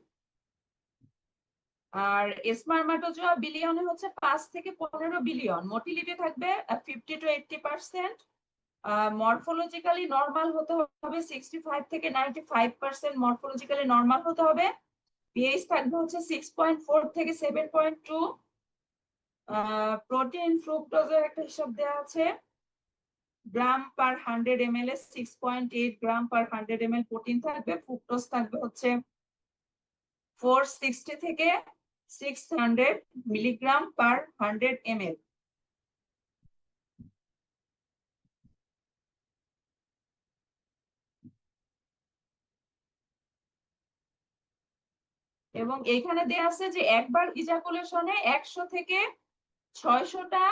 আর স্পারমাটোজোয়া বিলিয়নে হচ্ছে 5 থেকে 15 বিলিয়ন। মোটিলিটি থাকবে 50 to 80%। মরফোলজিক্যালি নরমাল হতে হবে 65 থেকে 95%, মরফোলজিক্যালি নরমাল হতে হবে। পিএইচ থাকবে হচ্ছে 6.4 থেকে 7.2। প্রোটিন ফ্রুক্টোজের একটা হিসাব দেওয়া আছে, গ্রাম পার 100 ml এ 6.8 গ্রাম পার 100 ml প্রোটিন থাকবে। ফ্রুক্টোজ থাকবে হচ্ছে 460 থেকে 600 মিলিগ্রাম পার 100 ml। এবং এখানে দেয়া আছে যে একবার ইজাকুলেশনে 100 থেকে 600টা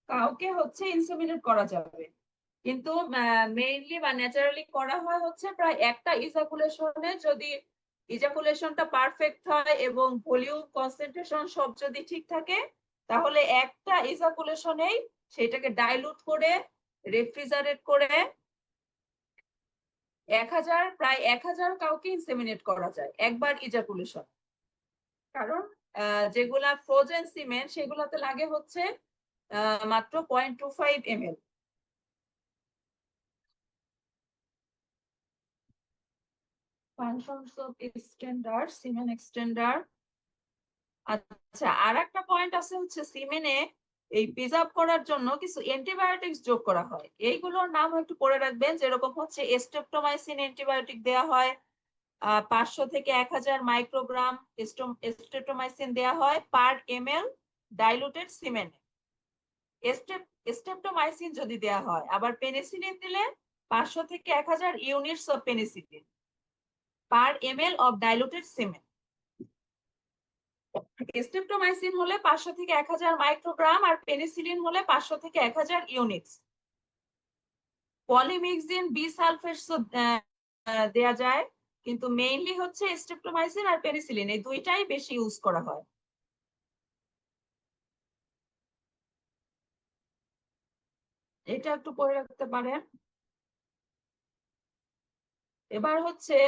কাউকে হচ্ছে ইনসেমিনেট করা যাবে, কিন্তু মেইনলি বা ন্যাচারালি করা হয় হচ্ছে প্রায় একটা ইজাকুলেশনে। যদি ইজাকুলেশনটা পারফেক্ট হয় এবং ভলিউম কনসেন্ট্রেশন সব যদি ঠিক থাকে, তাহলে একটা ইজাকুলেশনেই সেটাকে ডাইলুট করে রেফ্রিজারেট করে প্রায় 1000 কাউকে ইনসেমিনেট করা যায় একবার ইজাকুলেশন। কারণ যেগুলা ফ্রোজেন সিমেন্ট সেগুলাতে লাগে হচ্ছে মাত্র 0.25 ml। Functions of extender, সিমেন extender. আচ্ছা, আর একটা পয়েন্ট আছে হচ্ছে সিমেনে এই প্রিজার্ভ করার জন্য কিছু অ্যান্টিবায়োটিক্স যোগ করা হয়। এইগুলোর নাম একটু পড়ে রাখবেন, যেরকম হচ্ছে স্ট্রেপ্টোমাইসিন অ্যান্টিবায়োটিক দেয়া হয় 500 থেকে 1000 মাইক্রোগ্রাম স্ট্রেপ্টোমাইসিন দেয়া হয় পার ml ডাইলুটেড সিমেন্টে। স্ট্রেপ্টোমাইসিন যদি দেয়া হয়, আবার পেনিসিলিন দিলে 500 থেকে 1000 units of penicillin per ml of diluted cement. Streptomycin হলে 500 থেকে 1000 মাইক্রোগ্রাম, আর পেনিসিলিন হলে 500 থেকে 1000 ইউনিটস। পলিমিক্সিন বি সালফেটস দেয়া যায়, কিন্তু মেইনলি হচ্ছে স্ট্রেপ্টোমাইসিন আর পেনিসিলিন, এই দুইটাই বেশি ইউজ করা হয়। এটা একটু পরে রাখতে পারেন। এবার হচ্ছে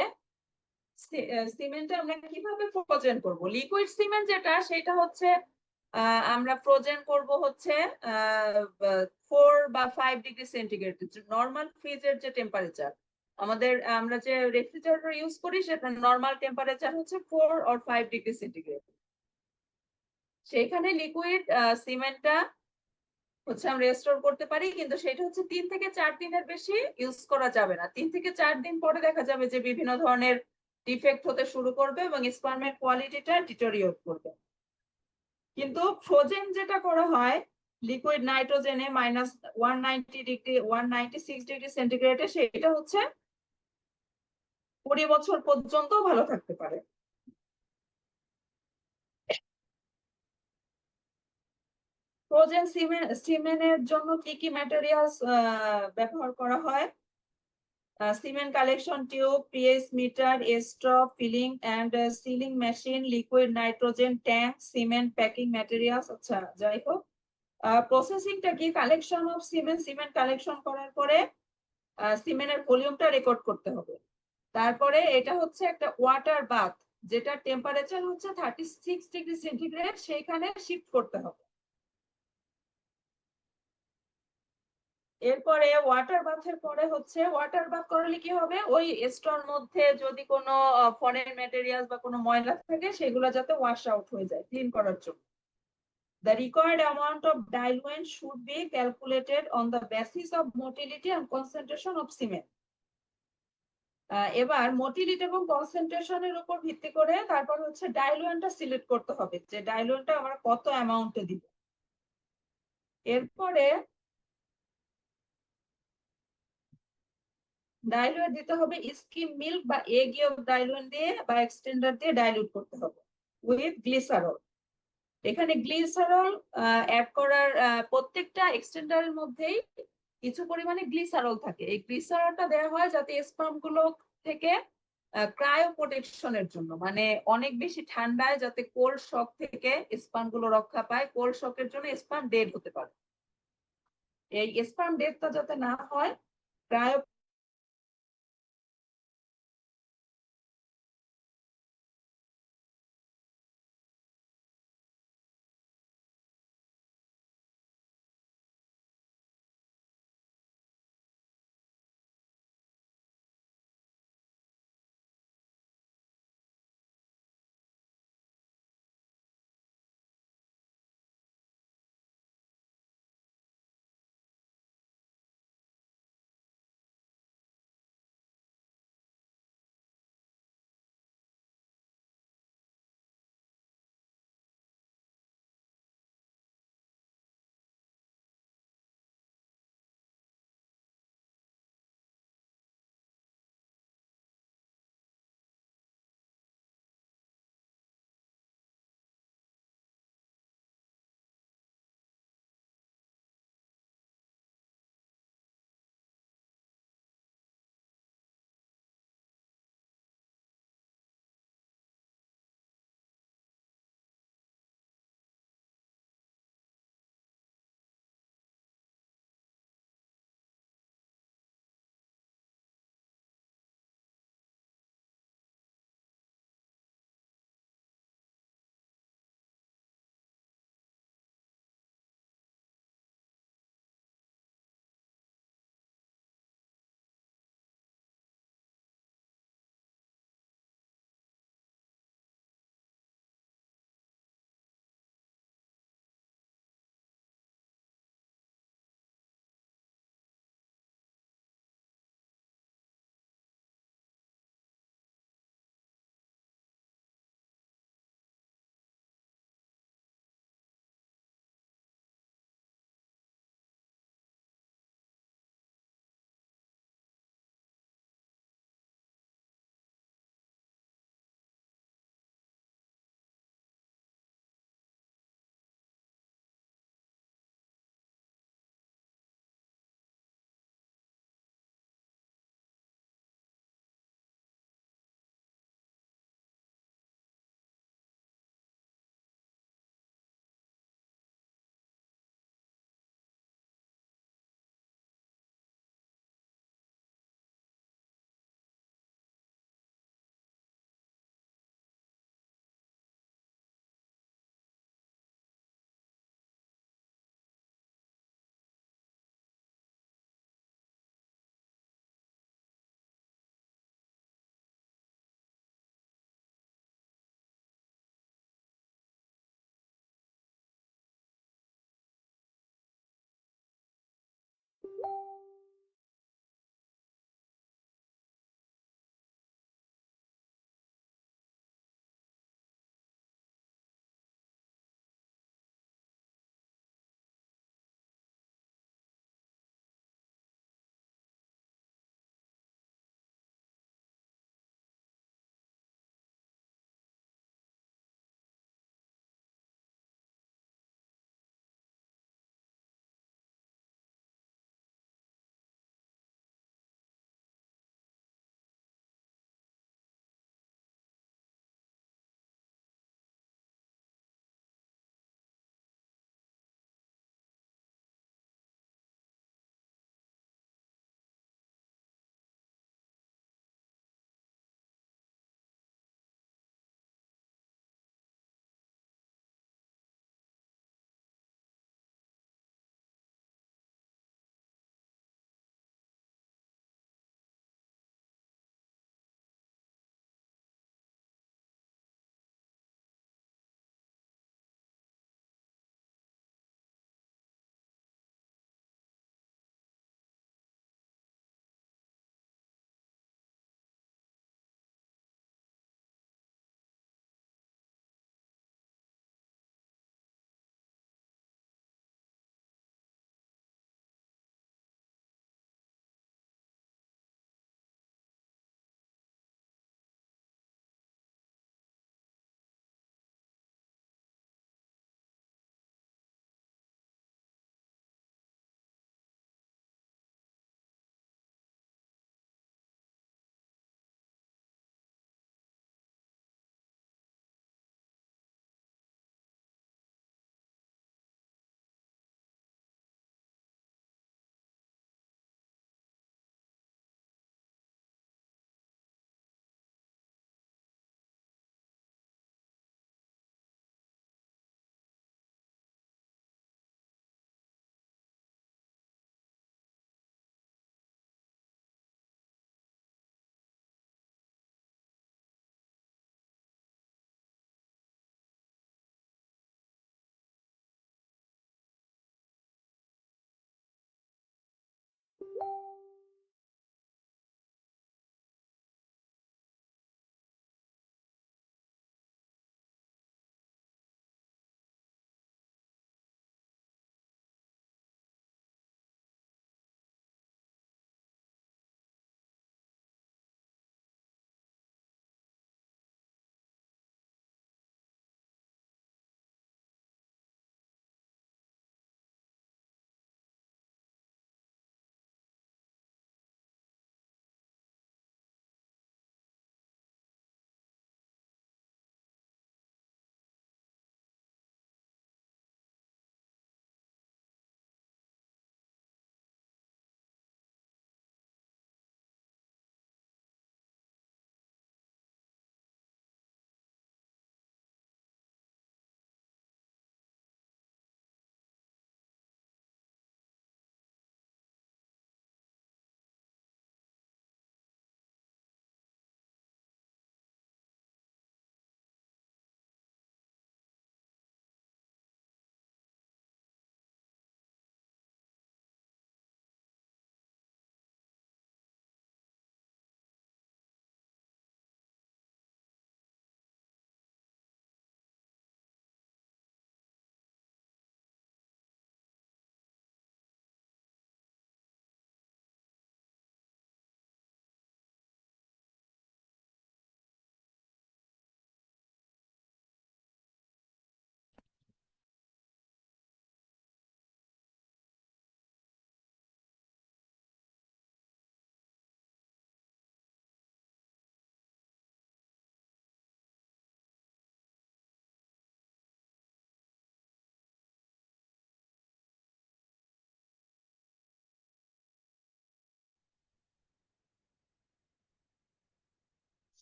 সিমেন্টটা আমরা কিভাবে ফ্রোজেন করব। লিকুইড সিমেন্ট যেটা সেটা হচ্ছে আমরা ফ্রোজেন করব হচ্ছে 4 বা 5 ডিগ্রি সেন্টিগ্রেড। নর্মাল ফ্রিজের যে টেম্পারেচার আমরা যে রেফ্রিজারেটর ইউজ করি সেটা নর্মাল টেম্পারেচার হচ্ছে 4 or 5 ডিগ্রি সেন্টিগ্রেড। সেইখানে লিকুইড সিমেন্টটা হচ্ছে আমরা স্টোর করতে পারি, কিন্তু সেটা হচ্ছে 3 থেকে 4 দিনের বেশি ইউজ করা যাবে না। 3 থেকে 4 দিন পরে দেখা যাবে যে বিভিন্ন ধরনের ডিফেক্ট হতে শুরু করবে এবং স্পার্মের কোয়ালিটিটা ডিটোরিয়েট করবে। কিন্তু ফ্রোজেন যেটা করা হয় লিকুইড নাইট্রোজেনে -196 ডিগ্রি সেটা হচ্ছে 20 বছর পর্যন্ত ভালো থাকতে পারে। ফ্রোজেন সিমেন্টের জন্য কি কি ম্যাটেরিয়ালস ব্যবহার করা হয়? Cement collection tube, pH meter, straw, filling and sealing machine, liquid nitrogen tank, cement packing materials। আচ্ছা যাই হোক, প্রসেসিংটা কি? কালেকশন অফ সিমেন্ট কালেকশন করার পরে সিমেন্টের ভলিউমটা রেকর্ড করতে হবে। তারপরে এটা হচ্ছে একটা ওয়াটার বাথ, যেটা টেম্পারেচার হচ্ছে 36 ডিগ্রি সেন্টিগ্রেড, সেইখানে শিফট করতে হবে। এরপরে ওয়াটার বাথের পরে হচ্ছে ওয়াটার বাথ করলে কি হবে, ওই স্টোর মধ্যে যদি কোনো ফরেন ম্যাটেরিয়ালস বা কোনো ময়লা থাকে সেগুলো যাতে ওয়াশ আউট হয়ে যায় ক্লিন করার জন্য। The required amount of diluent should be calculated on the basis of motility and concentration of cement. এবার মোটিলিটি এবং কনসেন্ট্রেশনের উপর ভিত্তি করে তারপর হচ্ছে ডাইলুয়েন্টটা সিলেক্ট করতে হবে যে ডাইলুয়েন্টটা আমরা কত অ্যামাউন্টে দিব। এরপরে ডাইলুয়েন্ট দিতে হবে স্কিম মিল্ক বা এগ ইয়ক ডাইলুয়েন্ট দিয়ে বা এক্সটেন্ডার দিয়ে ডাইলুট করতে হবে উইথ গ্লিসারল। এখানে গ্লিসারল অ্যাড করার প্রত্যেকটা এক্সটেন্ডারের মধ্যেই কিছু পরিমাণে গ্লিসারল থাকে। এই গ্লিসারলটা দেওয়া হয় যাতে স্পার্ম গুলো থেকে ক্রায়ো প্রোটেকশনের জন্য, মানে অনেক বেশি ঠান্ডায় যাতে কোল্ড শক থেকে স্পার্ম গুলো রক্ষা পায়। কোল্ড শকের জন্য স্পার্ম ডেড হতে পারে, এই স্পার্ম ডেথটা যাতে না হয় ক্রায়ো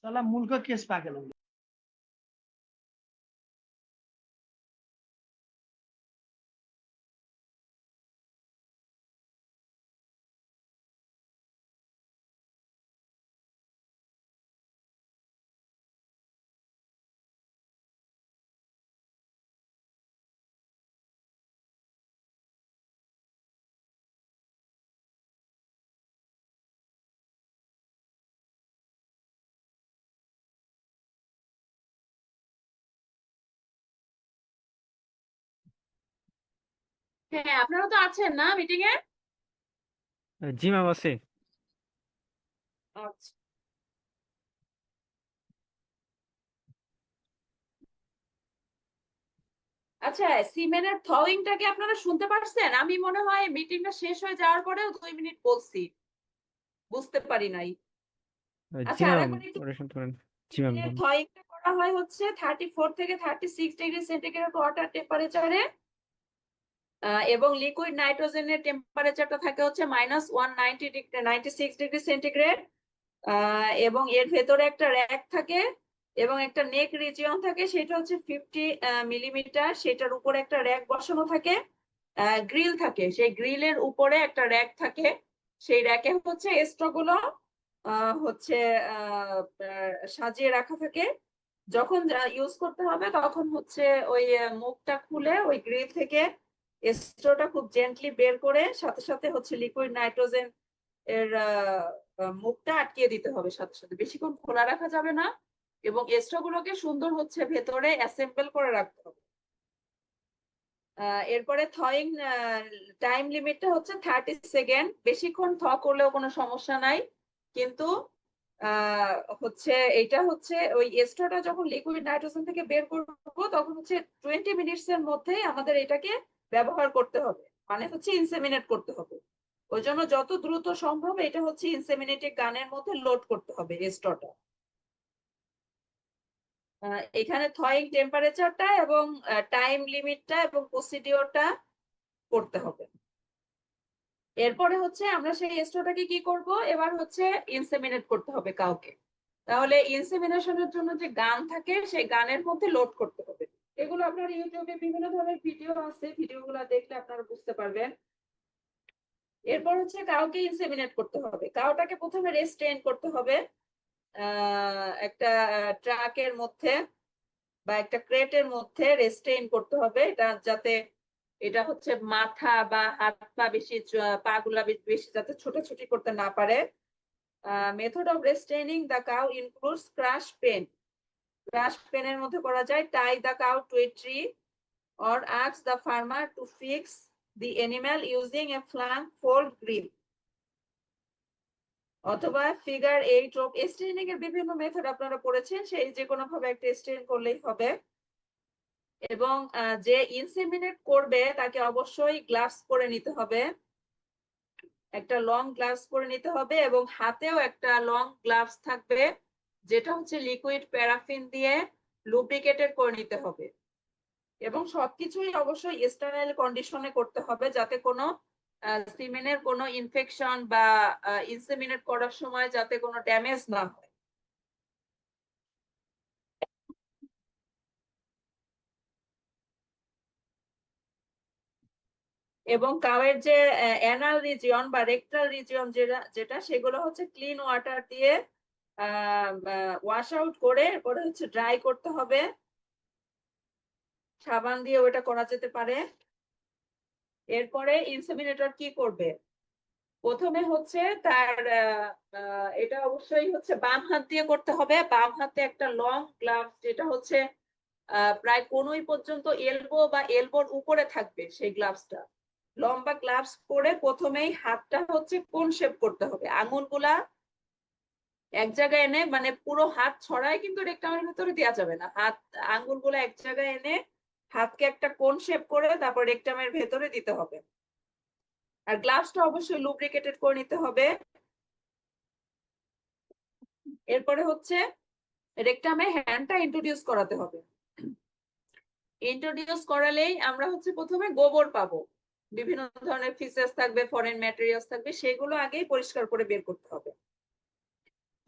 साला मुल्क का केस पागल हो गया। হ্যাঁ, আপনারা তো আছেন না মিটিং এ? জি ম্যাম আছে। আচ্ছা আচ্ছা, সিমেন্টের থিওরিটা কি আপনারা শুনতে পারছেন? আমি মনে হয় মিটিংটা শেষ হয়ে যাওয়ার পরেও 2 মিনিট বলছি, বুঝতে পারি নাই। জি আচ্ছা, ম্যাম আরেকবার একটু ওটা শুনতে পারেন। জি ম্যাম সিমেন্টের থিওরিটা করা হয় হচ্ছে 34 থেকে 36 ডিগ্রি সেন্টিগ্রেড ওয়াটার টেম্পারেচারে, এবং লিকুইড নাইট্রোজেনের টেম্পারেচারটা থাকে হচ্ছে -196 ডিগ্রি এবং এর ভেতরে একটা র্যাক থাকে এবং একটা নেক রিজিয়ন থাকে, সেটা হচ্ছে 50 মিলিমিটার। সেটার উপরে একটা র্যাক বসানো থাকে, গ্রিল থাকে, সেই গ্রিলের উপরে একটা র্যাক থাকে। সেই র্যাকে হচ্ছে স্ট্রগুলো হচ্ছে সাজিয়ে রাখা থাকে। যখন ইউজ করতে হবে তখন হচ্ছে ওই মুখটা খুলে ওই গ্রিল থেকে স্ট্রোটা খুব জেন্টলি বের করে সাথে সাথে হচ্ছে লিকুইড নাইট্রোজেন এর মুখটা আটকিয়ে দিতে হবে, সাথে সাথে বেশিক্ষণ খোলা রাখা যাবে না, এবং স্ট্রো গুলোকে সুন্দর হচ্ছে ভেতরে অ্যাসেম্বল করে রাখতে হবে। এরপরে থয়িং টাইম লিমিটটা হচ্ছে 30 সেকেন্ড। বেশিক্ষণ করলেও কোনো সমস্যা নাই, কিন্তু হচ্ছে এটা হচ্ছে ওই স্ট্রোটা যখন লিকুইড নাইট্রোজেন থেকে বের করবো তখন হচ্ছে 20 মিনিটস এর মধ্যেই আমাদের এটাকে ব্যবহার করতে হবে, মানে হচ্ছে ইনসেমিনেট করতে হবে। ওই জন্য যত দ্রুত সম্ভব এটা হচ্ছে ইনসেমিনেটিং গানের মধ্যে লোড করতে হবে স্ট্রটা। এখানে থয়িং টেম্পারেচারটা এবং টাইম লিমিটটা এবং প্রসিডিওরটা করতে হবে। এরপরে হচ্ছে আমরা সেই স্ট্রটাকে কি করব, এবার হচ্ছে ইনসেমিনেট করতে হবে কাউকে। তাহলে ইনসেমিনেশনের জন্য যে গান থাকে সেই গানের মধ্যে লোড করতে হবে। এগুলো আপনার ইউটিউবে বিভিন্ন ধরনের ভিডিও আছে, ভিডিওগুলো দেখলে আপনারা বুঝতে পারবেন। এরপর হচ্ছে কাউকে ইনসেমিনেট করতে হবে। কাউটাকে প্রথমে রেস্ট্রেন করতে হবে একটা ট্রাকের মধ্যে বা একটা ক্রেটের মধ্যে রেস্ট্রেন করতে হবে, এটা যাতে এটা হচ্ছে মাথা বা হাত পা বেশি পা গুলা বেশি যাতে ছোটাছুটি করতে না পারে। Method of restraining the cow includes crush pen. Crush পেনের মধ্যে করা যায় tie the cow to a tree or ask the farmer to fix the animal using a flank fold grip, অথবা ফিগার 8 অফ স্ট্রেনিং এর বিভিন্ন মেথড আপনারা পড়েছেন, সেই যে কোনো ভাবে একটা স্ট্রেন করলেই হবে। এবং যে ইনসেমিনেট করবে তাকে অবশ্যই গ্লাভস পরে নিতে হবে, একটা লং গ্লাভস পরে নিতে হবে, এবং হাতেও একটা লং গ্লাভস থাকবে যেটা হচ্ছে লিকুইড প্যারাফিন দিয়ে লুব্রিকেটেড করে নিতে হবে। এবং সবকিছুই অবশ্যই স্টেরাইল কন্ডিশনে করতে হবে যাতে কোনো সিমেনের কোনো ইনফেকশন বা ইনসেমিনেট করার সময় যাতে কোনো ড্যামেজ না হয়। এবং কাউয়ের যে অ্যানাল রিজিয়ন বা রেকটাল রিজিয়ন যেটা সেগুলো হচ্ছে ক্লিন ওয়াটার দিয়ে ওয়াশ আউট করে এরপরে হচ্ছে ড্রাই করতে হবে, সাবান দিয়ে ওটা করা যেতে পারে। এরপরে ইনসেমিনেটর কি করবে, প্রথমে হচ্ছে তার এটা অবশ্যই হচ্ছে বাম হাত দিয়ে করতে হবে। বাম হাতে একটা লং গ্লাভস যেটা হচ্ছে প্রায় কোনোই পর্যন্ত এলবো বা এলবোর উপরে থাকবে, সেই গ্লাভসটা লম্বা গ্লাভস পরে প্রথমেই হাতটা হচ্ছে কোন শেপ করতে হবে। আঙুলগুলা এক জায়গায় এনে, মানে পুরো হাত ছড়ায় কিন্তু রেক্টামের ভিতরে দেওয়া যাবে না, হাত আঙুলগুলো এক জায়গায় এনে হাতকে একটা কোন শেপ করে তারপর রেক্টামের ভেতরে দিতে হবে। আর গ্লাভসটা অবশ্যই লুব্রিকেটেড করে নিতে হবে। এরপরে হচ্ছে রেক্টামে হ্যান্ডটা ইন্ট্রোডিউস করাতে হবে। ইন্ট্রোডিউস করালেই আমরা হচ্ছে প্রথমে গোবর পাবো, বিভিন্ন ধরনের ফিচার্স থাকবে, ফরেন ম্যাটেরিয়ালস থাকবে, সেগুলো আগেই পরিষ্কার করে বের করতে হবে।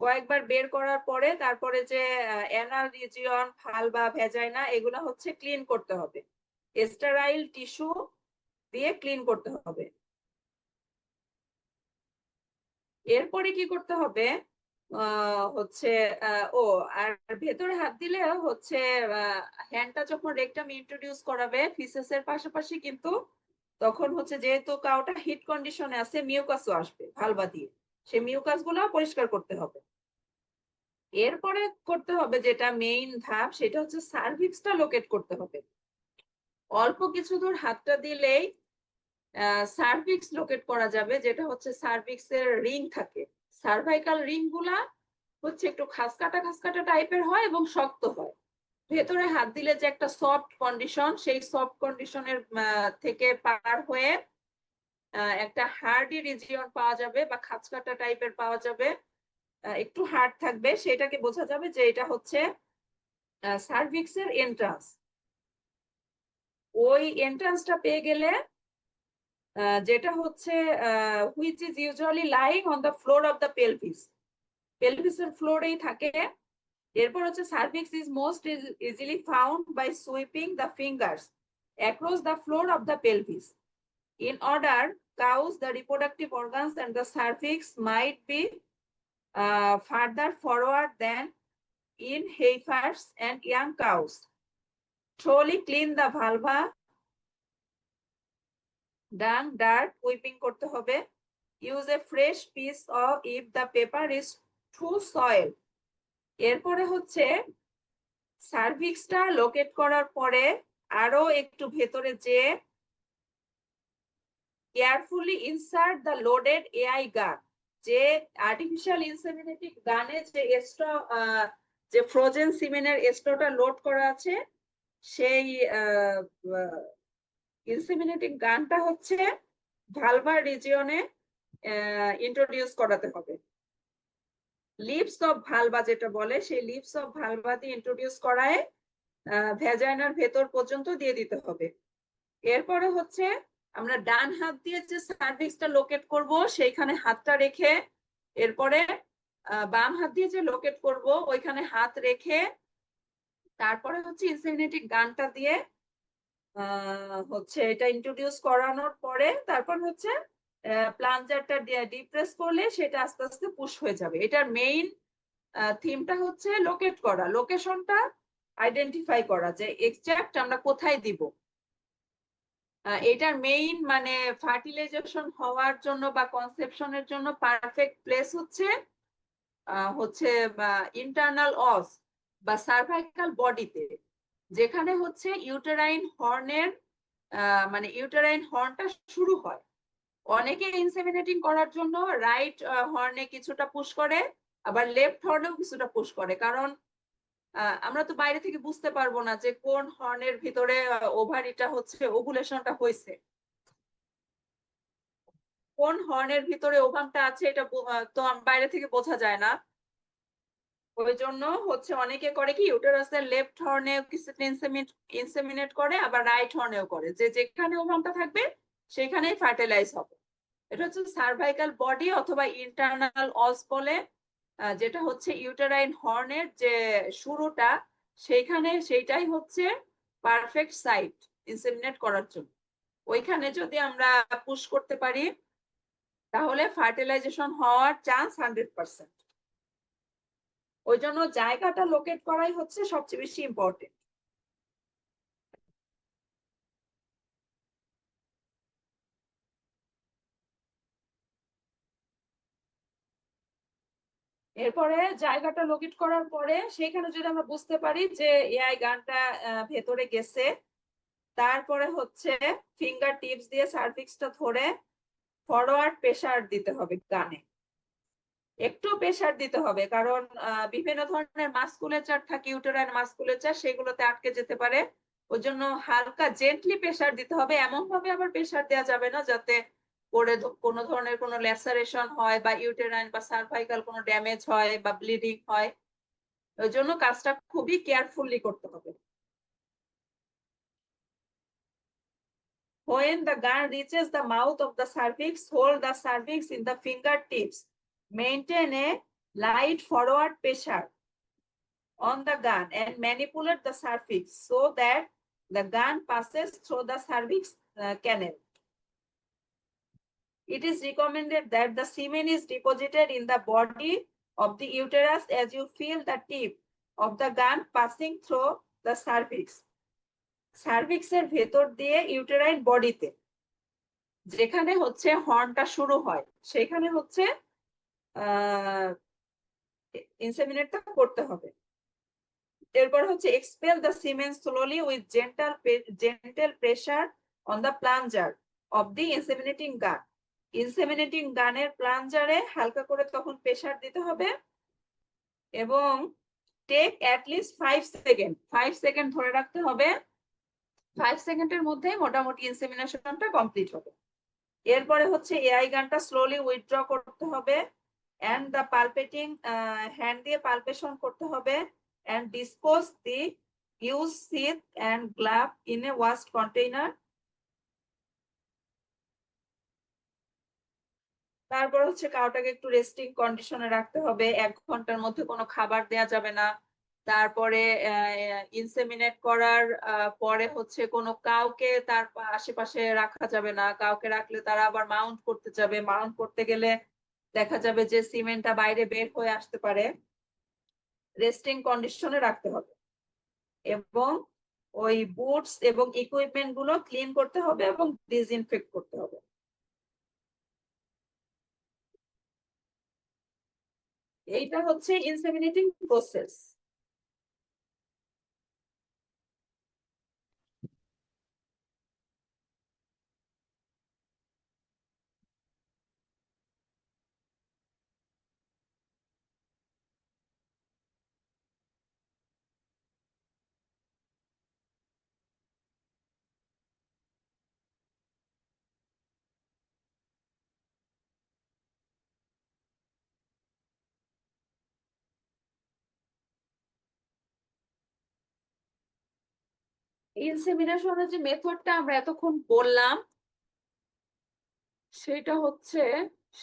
কয়েকবার বের করার পরে তারপরে যে অ্যানাল রিজিয়ন, ভালভা, ভ্যাজাইনা এগুলো হচ্ছে ক্লিন করতে হবে, স্টেরাইল টিস্যু দিয়ে ক্লিন করতে হবে। এরপরে কি করতে হবে হচ্ছে ও আর ভেতরে হাত দিলে হচ্ছে হ্যান্ডটা যখন রেকটাম ইন্ট্রোডিউস করাবে ফিসেসের পাশাপাশি কিন্তু তখন হচ্ছে যেহেতু কাউটা হিট কন্ডিশনে আছে মিউকাসও আসবে ভালভা দিয়ে, সেই মিউকাস গুলো পরিষ্কার করতে হবে। এরপরে করতে হবে যেটা মেইন ধাপ, সেটা হচ্ছে সার্ভিক্সটা লোকেট করতে হবে। অল্প কিছু দূর হাতটা দিলেই সার্ভিক্স লোকেট করা যাবে, যেটা হচ্ছে সার্ভিক্স এর রিং থাকে। সার্ভাইকাল রিং গুলা হচ্ছে একটু খাসকাটা টাইপের হয় এবং শক্ত হয়। ভেতরে হাত দিলে যে একটা সফট কন্ডিশন, সেই সফট কন্ডিশনের থেকে পার হয়ে একটা হার্ডি রিজিয়ন পাওয়া যাবে বা খাঁচকাটা টাইপের পাওয়া যাবে, একটু হার্ড থাকবে, সেটাকে বোঝা যাবে যে এটা হচ্ছে সার্ভিক্স এর এন্ট্রান্স। ওই এন্ট্রান্সটা পেয়ে গেলে যেটা হচ্ছে which is usually lying on the floor of the pelvis, পেলভিসের ফ্লোরেই থাকে। এরপর হচ্ছে cervix is most easily found by sweeping the fingers across the floor of the pelvis. In order, cows, the reproductive organs, and the cervix might be further forward than in heifers and young cows. Thoroughly clean the vulva, dung, dirt, whipping করতে হবে। Use a fresh piece of if the paper is too soiled. এরপরে হচ্ছে সার্ভিক্সটা locate করার পরে আরো একটু ভেতরে যে carefully insert the loaded AI গান, যে আর্টিফিশিয়াল ইনসেমিনেটিং গানে যে এক্সট্রা যে ফ্রোজেন সিমেনের এক্সট্রাটা লোড করা আছে, সেই ইনসেমিনেটিং গানটা হচ্ছে ভালভার রিজিয়নে ইন্ট্রোডিউস করাতে হবে। লিপস অফ ভালভা যেটা বলে, সেই লিপস অফ ভালভা দিয়ে ইন্ট্রোডিউস করায় ভ্যাজাইনার ভেতর পর্যন্ত দিয়ে দিতে হবে। এরপরে হচ্ছে আমরা ডান হাত দিয়ে যে সার্ভিক্সটা লোকেট করব সেইখানে হাতটা রেখে, এরপরে বাম হাত দিয়ে যে লোকেট করব ওইখানে হাত রেখে, তারপরে হচ্ছে ইনসেমিনেটিং গানটা দিয়ে হচ্ছে এটা ইন্ট্রোডিউস করানোর পরে তারপর হচ্ছে প্লাঞ্জারটা ডিপ্রেস করলে সেটা আস্তে আস্তে পুশ হয়ে যাবে। এটার মেইন থিমটা হচ্ছে লোকেট করা, লোকেশনটা আইডেন্টিফাই করা, যে এক্সাক্ট আমরা কোথায় দিব। এটার মেইন মানে ফার্টিলাইজেশন হওয়ার জন্য বা কনসেপশনের জন্য পারফেক্ট প্লেস হচ্ছে ইন্টারনাল অস বা সার্ভাইকাল বডিতে, যেখানে হচ্ছে ইউটেরাইন হর্নের মানে ইউটেরাইন হর্নটা শুরু হয়। অনেকে ইনসেমিনেটিং করার জন্য রাইট হর্নে কিছুটা পুশ করে, আবার লেফট হর্নেও কিছুটা পুশ করে, কারণ আমরা তো বাইরে থেকে বুঝতে পারবো না যে কোন হর্নের ভিতরে ওভারিটা হচ্ছে ওভুলেশনটা হয়েছে, কোন হর্নের ভিতরে ওভামটা আছে, এটা তো বাইরে থেকে বোঝা যায় না। ওই জন্য হচ্ছে অনেকে করে কি ইউটেরাসের লেফট হর্নে কিছুটা ইনসেমিনেট করে, আবার রাইট হর্নেও করে, যে যেখানে ওভামটা থাকবে সেখানেই ফার্টিলাইজ হবে। এটা হচ্ছে সার্ভাইকাল বডি অথবা ইন্টারনাল অস বলে, যেটা হচ্ছে ইউটেরাইন হর্নের যে শুরুটা, সেইটাই হচ্ছে পারফেক্ট সাইট ইনসেমিনেট করার জন্য। ওইখানে যদি আমরা পুশ করতে পারি তাহলে ফার্টিলাইজেশন হওয়ার চান্স 100%। ওই জন্য জায়গাটা লোকেট করাই হচ্ছে সবচেয়ে বেশি ইম্পর্টেন্ট। এরপরে জায়গাটা লোকেট করার পরে সেখানে যদি আমরা বুঝতে পারি যে এআই গানটা ভেতরে গেছে, তারপরে হচ্ছে ফিঙ্গার টিপস দিয়ে সার্ভিক্সটা ধরে ফরওয়ার্ড প্রেসার দিতে হবে গানে, একটু প্রেসার দিতে হবে, কারণ বিভিন্ন ধরনের মাসকুলেচার থাকে, ইউটেরাইন মাসকুলেচার, সেগুলোতে আটকে যেতে পারে। ওই জন্য হালকা জেন্টলি প্রেসার দিতে হবে, এমন ভাবে আবার প্রেসার দেওয়া যাবে না যাতে পরে কোনো ধরনের কোনো ল্যাসারেশন হয় বা ইউটেরাইন বা সার্ভাইকাল কোনো ড্যামেজ হয় বা ব্লিডিং হয়। ওই জন্য কাজটা খুবই কেয়ারফুলি করতে হবে। When the gun reaches the mouth of the cervix, hold the cervix in the fingertips. Maintain a light forward pressure on the gun and manipulate the cervix so that the gun passes through the cervix canal. It is recommended that the semen is deposited in the body of the uterus as you feel the tip of the gun passing through the cervix. Cervix এর ভেতর দিয়ে uterine বডিতে যেখানে হচ্ছে হর্নটা শুরু হয় সেখানে হচ্ছে ইনসেমিনেটটা করতে হবে। এরপর হচ্ছে expel the semen slowly with gentle pressure on the plunger of the inseminating gun. ইনসেমিনেটিং গানের প্লাঞ্জারে হালকা করে তখন প্রেসার দিতে হবে এবং টেক অ্যাট লিস্ট 5 সেকেন্ড ধরে রাখতে হবে। 5 সেকেন্ডের মধ্যে মোটামুটি ইনসেমিনেশনটা কমপ্লিট হবে। এরপরে হচ্ছে এআই গানটা স্লোলি উইথড্র করতে হবে এন্ড দ্য পালপেটিং হ্যান্ড দিয়ে পালপেশন করতে হবে and dispose the used sheath and glove in a washed container. তারপর হচ্ছে কাউটাকে একটু রেস্টিং কন্ডিশনে রাখতে হবে, 1 ঘন্টার মধ্যে কোনো খাবার দেয়া যাবে না। তারপরে ইনসেমিনেট করার পরে হচ্ছে কোনো কাউকে তার আশেপাশে রাখা যাবে না, কাউকে রাখলে তারা আবার মাউন্ট করতে যাবে, মাউন্ট করতে গেলে দেখা যাবে যে সিমেন্টটা বাইরে বের হয়ে আসতে পারে। রেস্টিং কন্ডিশনে রাখতে হবে এবং ওই বুটস এবং ইকুইপমেন্ট গুলো ক্লিন করতে হবে এবং ডিসইনফেক্ট করতে হবে। এইটা হচ্ছে ইনসেমিনেটিং প্রসেস। ইনসেমিনেশনের যে মেথডটা আমরা এতক্ষণ বললাম সেটা হচ্ছে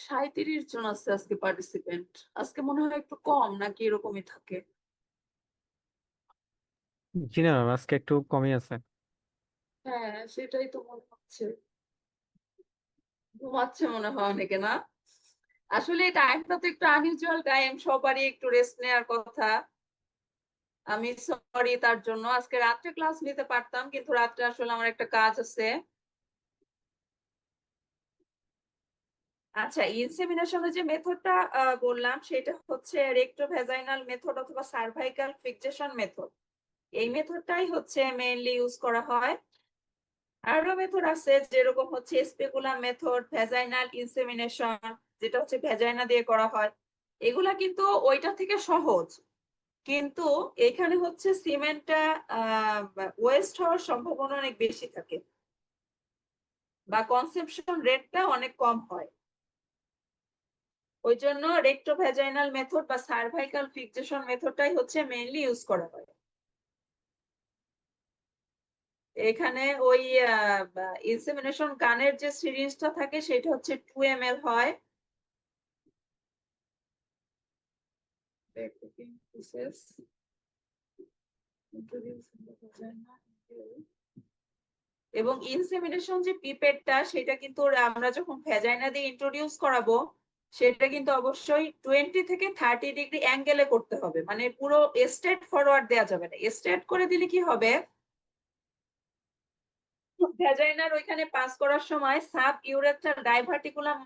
37 জন আছে আজকে পার্টিসিপেন্ট। আজকে মনে হয় একটু কম নাকি এরকমই থাকে? জি না ম্যাম, আজকে একটু কমই আছে। হ্যাঁ সেটাই তো মনে হচ্ছে। ঘুমাচ্ছে মনে হয় অনেকে, না? আসলে এই টাইমটা তো একটু আনইউজুয়াল টাইম, সবারই একটু রেস্ট নেওয়ার কথা। আমি সরি তার জন্য। আজকে রাত্রে ক্লাস নিতে পারতাম কিন্তু রাত্রে আসলে আমার একটা কাজ আছে। আচ্ছা, ইনসেমিনেশনের যে মেথডটা বললাম সেটা হচ্ছে রেক্টোভ্যাজাইনাল মেথড অথবা সার্ভাইকাল ফিক্সেশন মেথড। এই মেথডটাই হচ্ছে মেইনলি ইউজ করা হয়। আরো মেথড আছে যেরকম হচ্ছে স্পেকুলাম মেথড, ভ্যাজাইনাল ইনসেমিনেশন যেটা হচ্ছে ভ্যাজাইনা দিয়ে করা হয়। এগুলা কিন্তু ওইটা থেকে সহজ, কিন্তু এখানে হচ্ছে সিমেন্টটা ওয়েস্ট হওয়ার সম্ভাবনা অনেক বেশি থাকে বা কনসেপশন রেটটা অনেক কম হয়। ওই জন্য রেক্টোভ্যাজাইনাল মেথড বা সার্ভাইকাল ফিক্সেশন মেথডটাই হচ্ছে মেইনলি ইউজ করা হয়। এখানে ওই ইনসেমিনেশন গানের যে সিরিজটা থাকে সেটা হচ্ছে 2 ml হয়। এবং ইনসেমিনেশন যে পিপেটটা সেটা কিন্তু আমরা যখন ভ্যাজাইনা দিয়ে ইন্ট্রোডিউস করাবো সেটা কিন্তু অবশ্যই 20 থেকে 30 ডিগ্রি অ্যাঙ্গেলে করতে হবে, মানে পুরো স্ট্রেট ফরওয়ার্ড দেওয়া যাবে না। স্ট্রেট করে দিলে কি হবে, ভ্যাজাইনার ওইখানে পাস করার সময় সাব ইউরেথ্রাল ডাইভার্টিকুলাম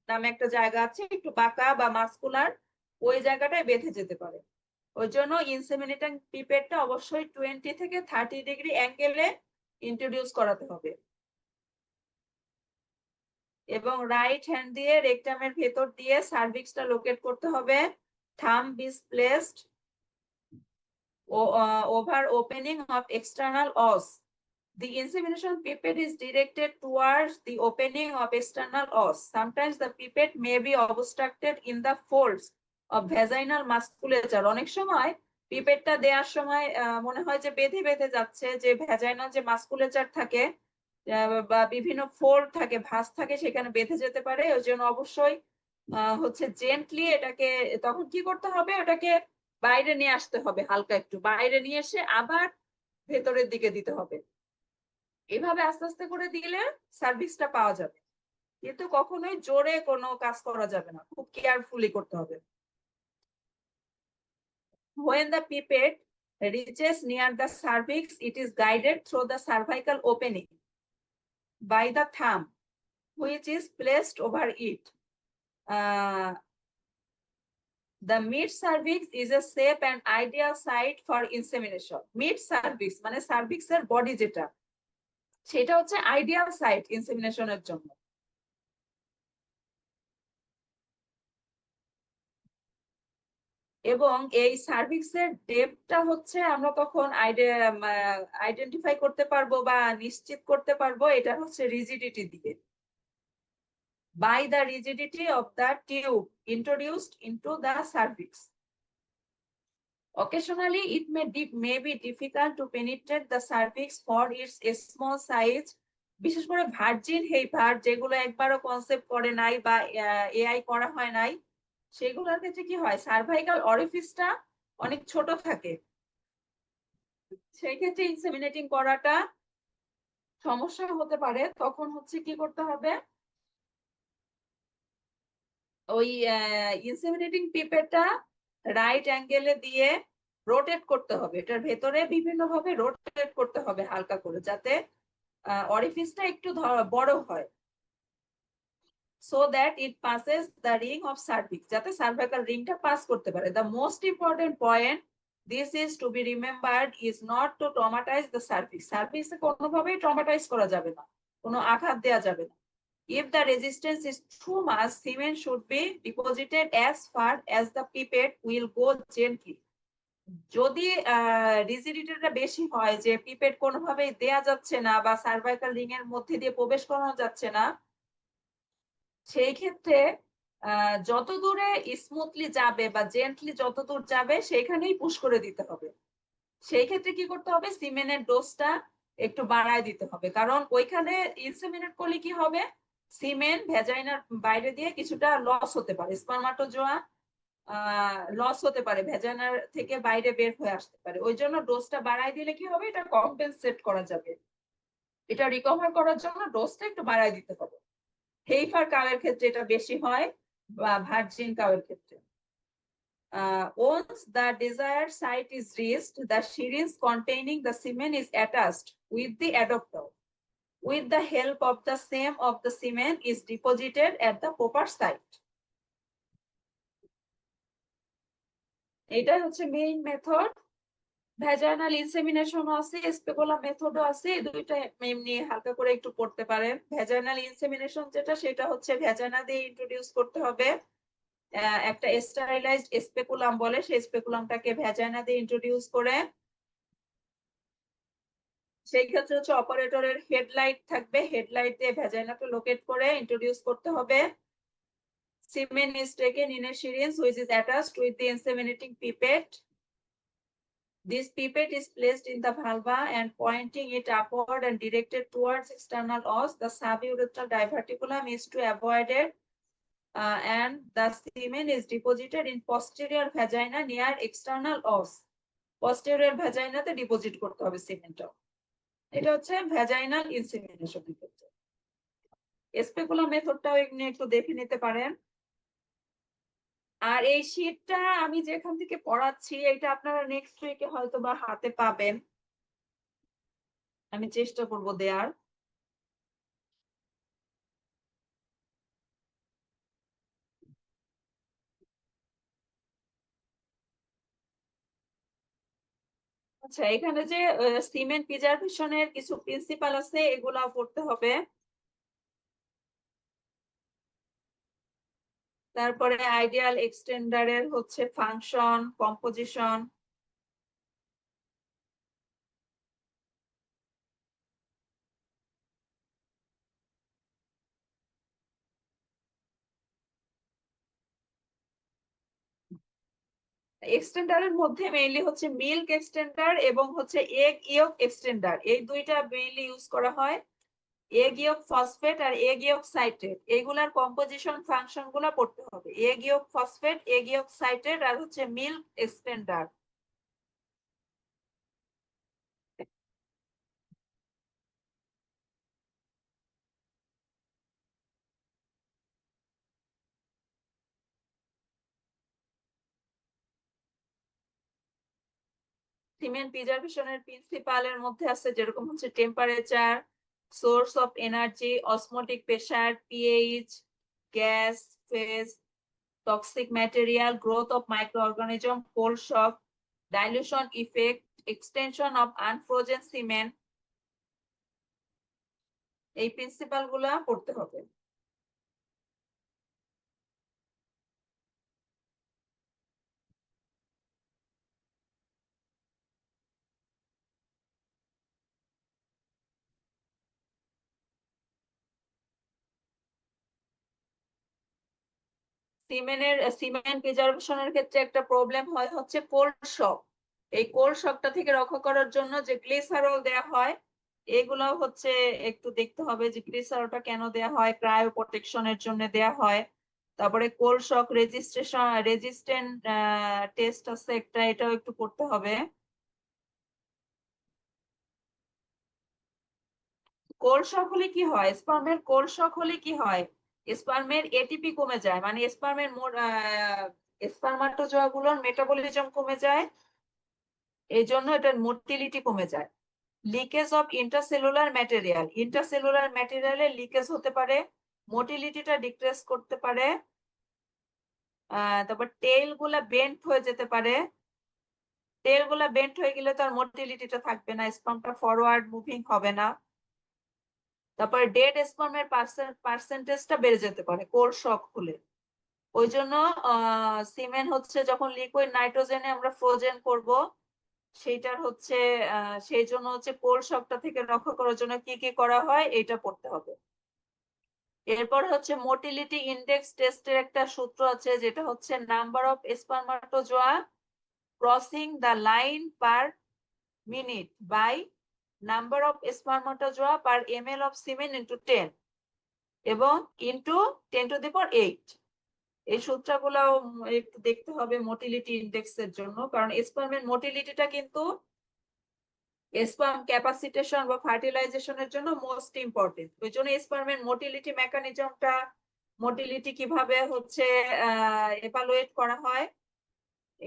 নামে একটা জায়গা আছে, একটু বাঁকা বা মাসকুলার, ওই জায়গাটায় বেঁধে যেতে পারে। ওই জন্য ইনসেমিনেটিং পিপেটটা অবশ্যই 20 থেকে 30 ডিগ্রি অ্যাঙ্গেলে ইন্ট্রোডিউস করাতে হবে এবং রাইট হ্যান্ড দিয়ে রেকটামের ভেতর দিয়ে সার্ভিক্সটা লোকেট করতে হবে। Thumb is placed over opening of external os. The insemination pipette is directed towards the opening of external os. Sometimes the pipette may be obstructed in the folds of vaginal musculature. অনেক সময় পিপেটটা দেওয়ার সময় মনে হয় যে বেঁধে বেঁধে যাচ্ছে, যে ভ্যাজাইনাল যে মাস্কুলেচার থাকে বা বিভিন্ন ফোল্ড থাকে, ভাঁজ থাকে, সেখানে বেঁধে যেতে পারে। ওই জন্য অবশ্যই হচ্ছে জেন্টলি এটাকে তখন কি করতে হবে, ওটাকে বাইরে নিয়ে আসতে হবে, হালকা একটু বাইরে নিয়ে এসে আবার ভেতরের দিকে দিতে হবে। এভাবে আস্তে আস্তে করে দিলে সার্ভিসটা পাওয়া যাবে, কিন্তু কখনোই জোরে কোনো কাজ করা যাবে না, খুব কেয়ারফুলি করতে হবে। When the pipette reaches near the cervix, it is guided through the cervical opening by the thumb, which is placed over it. The mid cervix is a safe and ideal site for insemination. Mid cervix মানে cervix এর body যেটা, সেটা হচ্ছে ideal site ইনসেমিনেশনের জন্য। এবং এই সার্ভিক্সের ডেপটা হচ্ছে আমরা তখন আইডেন্টিফাই করতে পারবো বা নিশ্চিত করতে পারবো, এটা হচ্ছে রিজিডিটি দিয়ে, by the rigidity of the tube introduced into the cervix. Occasionally, it may be difficult to penetrate the cervix for its small size. বিশেষ করে ভার্জিন হেইপার যেগুলো একবারও কনসেপ্ট করে নাই বা এআই করা হয় নাই, সেগুলোর ক্ষেত্রে কি হয়, সার্ভাইকাল অরিফিসটা অনেক ছোট থাকে, সেই ক্ষেত্রে ইনসেমিনেটিং করাটা সমস্যা হতে পারে। তখন হচ্ছে কি করতে হবে, ওই ইনসেমিনেটিং পিপেটটা রাইট অ্যাঙ্গেলে দিয়ে রোটেট করতে হবে, এটার ভেতরে বিভিন্ন ভাবে রোটেট করতে হবে হালকা করে, যাতে অরিফিসটা একটু বড় হয়, so that it passes the ring of cervix, যাতে সার্ভাইকাল রিংটা পাস করতে পারে। The most important point this is to be remembered is not to traumatize the cervix. Cervix এ কোনোভাবেই ট্রমাটাইজ করা যাবে না, কোনো আঘাত দেওয়া যাবে না। If the resistance is too much, semen should be deposited as far as the pipette will go gently. যদি রিজিডিটিটা বেশি হয়, যে পিপেট কোনোভাবেই দেয়া যাচ্ছে না বা সার্ভাইকাল রিং এর মধ্যে দিয়ে প্রবেশ করানো যাচ্ছে না, সেই ক্ষেত্রে যত দূরে স্মুথলি যাবে বা জেন্টলি যত দূর যাবে সেইখানেই পুশ করে দিতে হবে। সেই ক্ষেত্রে কি করতে হবে, সিমেনের ডোজটা একটু বাড়ায় দিতে হবে, কারণ ওইখানে ইনসেমিনেট করলে কি হবে, সিমেন ভ্যাজাইনার বাইরে দিয়ে কিছুটা লস হতে পারে, স্পারমাটোজোয়া লস হতে পারে, ভ্যাজাইনার থেকে বাইরে বের হয়ে আসতে পারে। ওই জন্য ডোজটা বাড়ায় দিলে কি হবে, এটা কম্পেনসেট করা যাবে, এটা রিকভার করার জন্য ডোজটা একটু বাড়ায় দিতে হবে। হেইফার কাউয়ের ক্ষেত্রে এটা বেশি হয়, বা ভার্জিন কাউয়ের ক্ষেত্রে। Once the desired site is reached, the syringe containing the semen is attached with the adapter. With the help of the same of the semen is deposited at the proper site. এটাই হচ্ছে main method. Vaginal insemination আছে, speculum মেথডও আছে, এই দুইটা এমনি হালকা করে একটু পড়তে পারেন। ভ্যাজাইনাল ইনসেমিনেশন যেটা, সেটা হচ্ছে ভ্যাজাইনা দিয়ে ইন্ট্রোডিউস করতে হবে, একটা স্টেরিলাইজড স্পেকুলাম বলে, সেই স্পেকুলামটাকে ভ্যাজাইনা দিয়ে ইন্ট্রোডিউস করে, সেই ক্ষেত্রে হচ্ছে অপারেটরের হেডলাইট থাকবে, হেডলাইট দিয়ে ভ্যাজাইনাকে লোকেট করে ইন্ট্রোডিউস করতে হবে। Semen is taken in a syringe which is attached with the inseminating pipette. This pipette is placed in the vulva and pointing it upward and directed towards external os. The suburethral diverticulum is to avoid it, and the semen is deposited in posterior vagina near external os. Posterior vagina te deposit korte hobe semenটা। এটা হচ্ছে vaginal ইনসেমিনেশনের ক্ষেত্রে। Speculum মেথডটাও একটু দেখে নিতে পারেন। আর এই শীটটা আমি যেখান থেকে পড়াচ্ছি, এটা আপনারা নেক্সট উইকে হয়তো বা হাতে পাবেন, আমি চেষ্টা করব দেয়ার। আচ্ছা, এখানে যে সিমেন্ট প্রিজার্ভেশনের কিছু প্রিন্সিপাল আছে, এগুলা পড়তে হবে। তারপরে আইডিয়াল এক্সটেন্ডারের হচ্ছে ফাংশন, কম্পোজিশন, এক্সটেন্ডারের মধ্যে মেইনলি হচ্ছে মিল্ক এক্সটেন্ডার এবং হচ্ছে এগ ইয়ক এক্সটেন্ডার, এই দুইটা মেইনলি ইউজ করা হয়। এগিয়ক ফসফেট আর এগিয়ক সাইট্রেট এইগুলার কম্পোজিশন ফাংশন গুলা পড়তে হবে। এগিয়ক ফসফেট, এগিয়ক সাইট্রেট আর হচ্ছে মিল্ক এক্সটেন্ডার। সিমেন্ট প্রিজার্ভেশনের প্রিন্সিপালের মধ্যে আছে যেরকম হচ্ছে temperature, source of energy, osmotic pressure, pH, gas phase, toxic material, growth of microorganism, cold shock, dilution effect, extension of unfrozen cement, এই প্রিন্সিপাল গুলা পড়তে হবে। সিমেন্ট প্রিজার্ভেশনের ক্ষেত্রে একটা প্রবলেম হয় হচ্ছে কোল্ড শক। এই কোল্ড শকটা থেকে রক্ষা করার জন্য যে গ্লিসারল দেয়া হয়, এগুলো হচ্ছে একটু দেখতে হবে যে গ্লিসারলটা কেন দেয়া হয়, ক্রায়ো প্রোটেকশনের জন্য দেয়া হয়। তারপরে কোল্ড শক রেজিস্ট্যান্ট টেস্ট আছে একটা, এটাও একটু করতে হবে। কোল্ড শক হলে কি হয়, স্পার্মের কোল্ড শক হলে কি হয়, স্পার্মের এটিপি কমে যায়, মানে স্পার্মের স্পার্মাটোজোয়া গুলোর মেটাবলিজম কমে যায়, এই জন্য এটার মোটিলিটি কমে যায়। লিকেজ অফ ইন্টারসেলুলার ম্যাটেরিয়ালে লিকেজ হতে পারে, মোটিলিটিটা ডিক্রিজ করতে পারে। তারপর টেইল গুলা বেন্ট হয়ে যেতে পারে, টেইল গুলা বেন্ট হয়ে গেলে তার মোটিলিটিটা থাকবে না, স্পার্মটা ফরওয়ার্ড মুভিং হবে না। তারপরে ডেড স্পার্মের পার্সেন্টেজটা বেড়ে যেতে পারে কোল্ড শক হলে। ওই জন্য সিমেন্ট হচ্ছে যখন লিকুইড নাইট্রোজেনে আমরা ফ্রোজেন করব, সেইটার হচ্ছে সেই জন্য হচ্ছে কোল্ড শকটা থেকে রক্ষা করার জন্য কি কি করা হয় এটা পড়তে হবে। এরপর হচ্ছে মোটিলিটি ইন্ডেক্স টেস্টের একটা সূত্র আছে, যেটা হচ্ছে number of spermatozoa crossing the line per minute by number of spermatozoa per ml of semen into 10 এবং ইন্টু 10⁸। এই সূত্রগুলো একটু দেখতে হবে মোটিলিটি ইন্ডেক্স এর জন্য, কারণ স্পার্মের মোটিলিটিটা কিন্তু স্পার্ম ক্যাপাসিটেশন বা ফার্টিলাইজেশনের জন্য মোস্ট ইম্পর্টেন্ট। ওই জন্য স্পার্মের মোটিলিটি মেকানিজমটা, মোটিলিটি কিভাবে হচ্ছে এভালুয়েট করা হয়,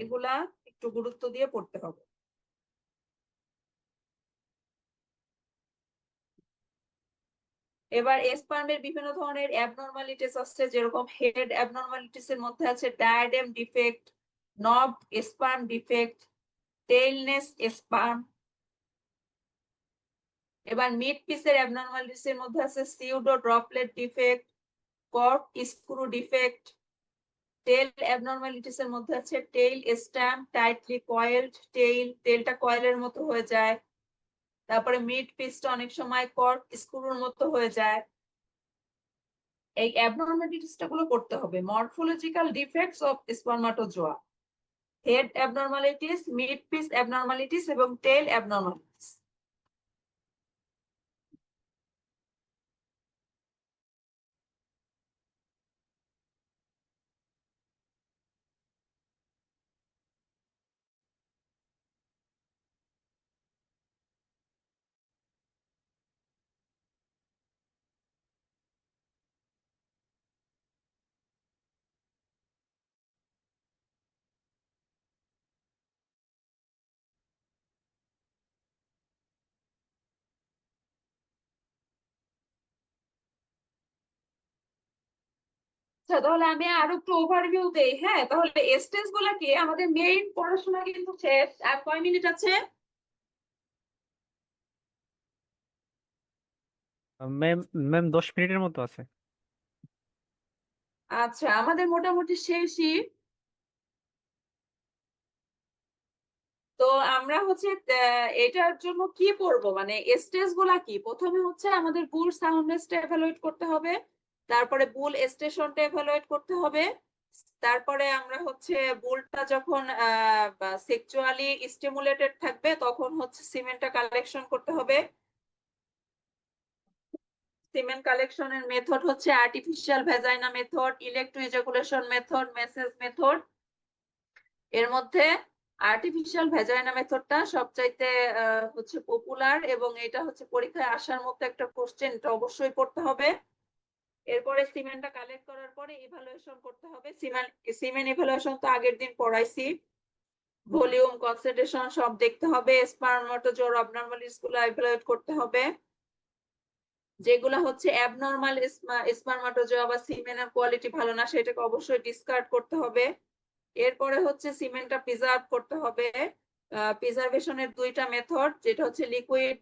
এগুলা একটু গুরুত্ব দিয়ে পড়তে হবে। এবার স্পার্মের বিভিন্ন ধরনের অ্যাবনর্মালিটিস আছে, যেরকম হেড অ্যাবনর্মালিটিস এর মধ্যে আছে diadem defect, knob sperm defect, tailless sperm. এবার মিড পিসের অ্যাবনর্মালিটিস এর মধ্যে আছে pseudo droplet defect, corkscrew defect. Tail abnormalities এর মধ্যে আছে tail stump tightly coiled tail, টেলটা কয়েলের মতো হয়ে যায়। তারপরে মিড পিসটা অনেক সময় কর্ক স্ক্রুর মতো হয়ে যায়। এই অ্যাবনর্মালিটিসটা গুলো করতে হবে। Morphological defects of spermatozoa, head abnormalities, mid piece abnormalities এবং টেল অ্যাবনর্মালিটিস। আচ্ছা, তাহলে আমি আরো একটু ওভারভিউ দেই। হ্যাঁ, তাহলে স্টেজ গুলা কি, আমাদের মেইন পড়াশোনা কিন্তু শেষ। আর কয় মিনিট আছে? ম্যাম ম্যাম 10 মিনিটের মতো আছে। আচ্ছা, আমাদের মোটামুটি শেষই। তো আমরা হচ্ছে এটার জন্য কি পড়বো, মানে স্টেজ গুলা কি, প্রথমে হচ্ছে আমাদের বুল সাউন্ডনেসটা এভালুয়েট করতে হবে, তারপরে বুল স্টেশনটা এভালুয়েট করতে হবে, তারপরে আমরা হচ্ছে বুলটা যখন সেক্সুয়ালি স্টিমুলেটেড থাকবে তখন হচ্ছে সিমেন্টটা কালেকশন করতে হবে। সিমেন্ট কালেকশনের মেথড হচ্ছে artificial vagina method, electro ejaculation method, massage method. এর মধ্যে আর্টিফিশিয়াল ভ্যাজাইনা মেথডটা সবচাইতে হচ্ছে পপুলার, এবং এটা হচ্ছে পরীক্ষায় আসার মতো একটা কোশ্চেন, এটা অবশ্যই পড়তে হবে। এরপরে সিমেন্টটা কালেক্ট করার পরে ইভালুয়েশন করতে হবে। সিমেন্ট ইভালুয়েশন তো আগের দিন পড়াইছি। ভলিউম, কনসেন্ট্রেশন সব দেখতে হবে। স্পারমাটোজোর অবনর্মালিটিস গুলো ইভালুয়েট করতে হবে। যেগুলা হচ্ছে অ্যাবনর্মাল স্পারমাটোজোয়া বা সিমেন্টের কোয়ালিটি ভালো না, সেটাকে অবশ্যই ডিসকার্ড করতে হবে। এরপরে হচ্ছে সিমেন্টটা প্রিজার্ভ করতে হবে। প্রিজার্ভেশনের দুইটা মেথড, যেটা হচ্ছে লিকুইড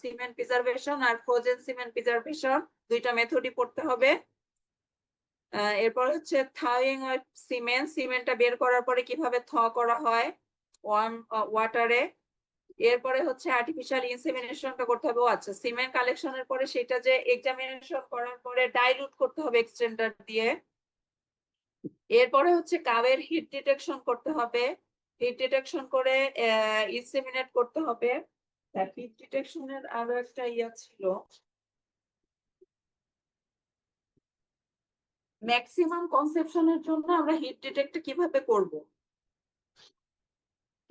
সিমেন্ট প্রিজার্ভেশন আর ফ্রোজেন সিমেন্ট প্রিজার্ভেশন, দুইটা মেথডই পড়তে হবে। এরপর হচ্ছে থাইং সিমেন্টটা বের করার পরে কিভাবে থ করা হয় ওয়ার্ম ওয়াটারে। এরপরে হচ্ছে আর্টিফিশিয়াল ইনসেমিনেশনটা করতে হবে। আচ্ছা, সিমেন্ট কালেকশনের পরে সেটা যে এক্সামিনেশন করার পরে ডাইলুট করতে হবে এক্সটেন্ডার দিয়ে। এরপরে হচ্ছে কাবের হিট ডিটেকশন করতে হবে। হিট ডিটেকশন করে ইনসেমিনেট করতে হবে। হিট ডিটেকশনের আরো একটা ইয়া ছিল, ম্যাক্সিমাম কনসেপশনের জন্য আমরা হিট ডিটেক্ট কিভাবে করব।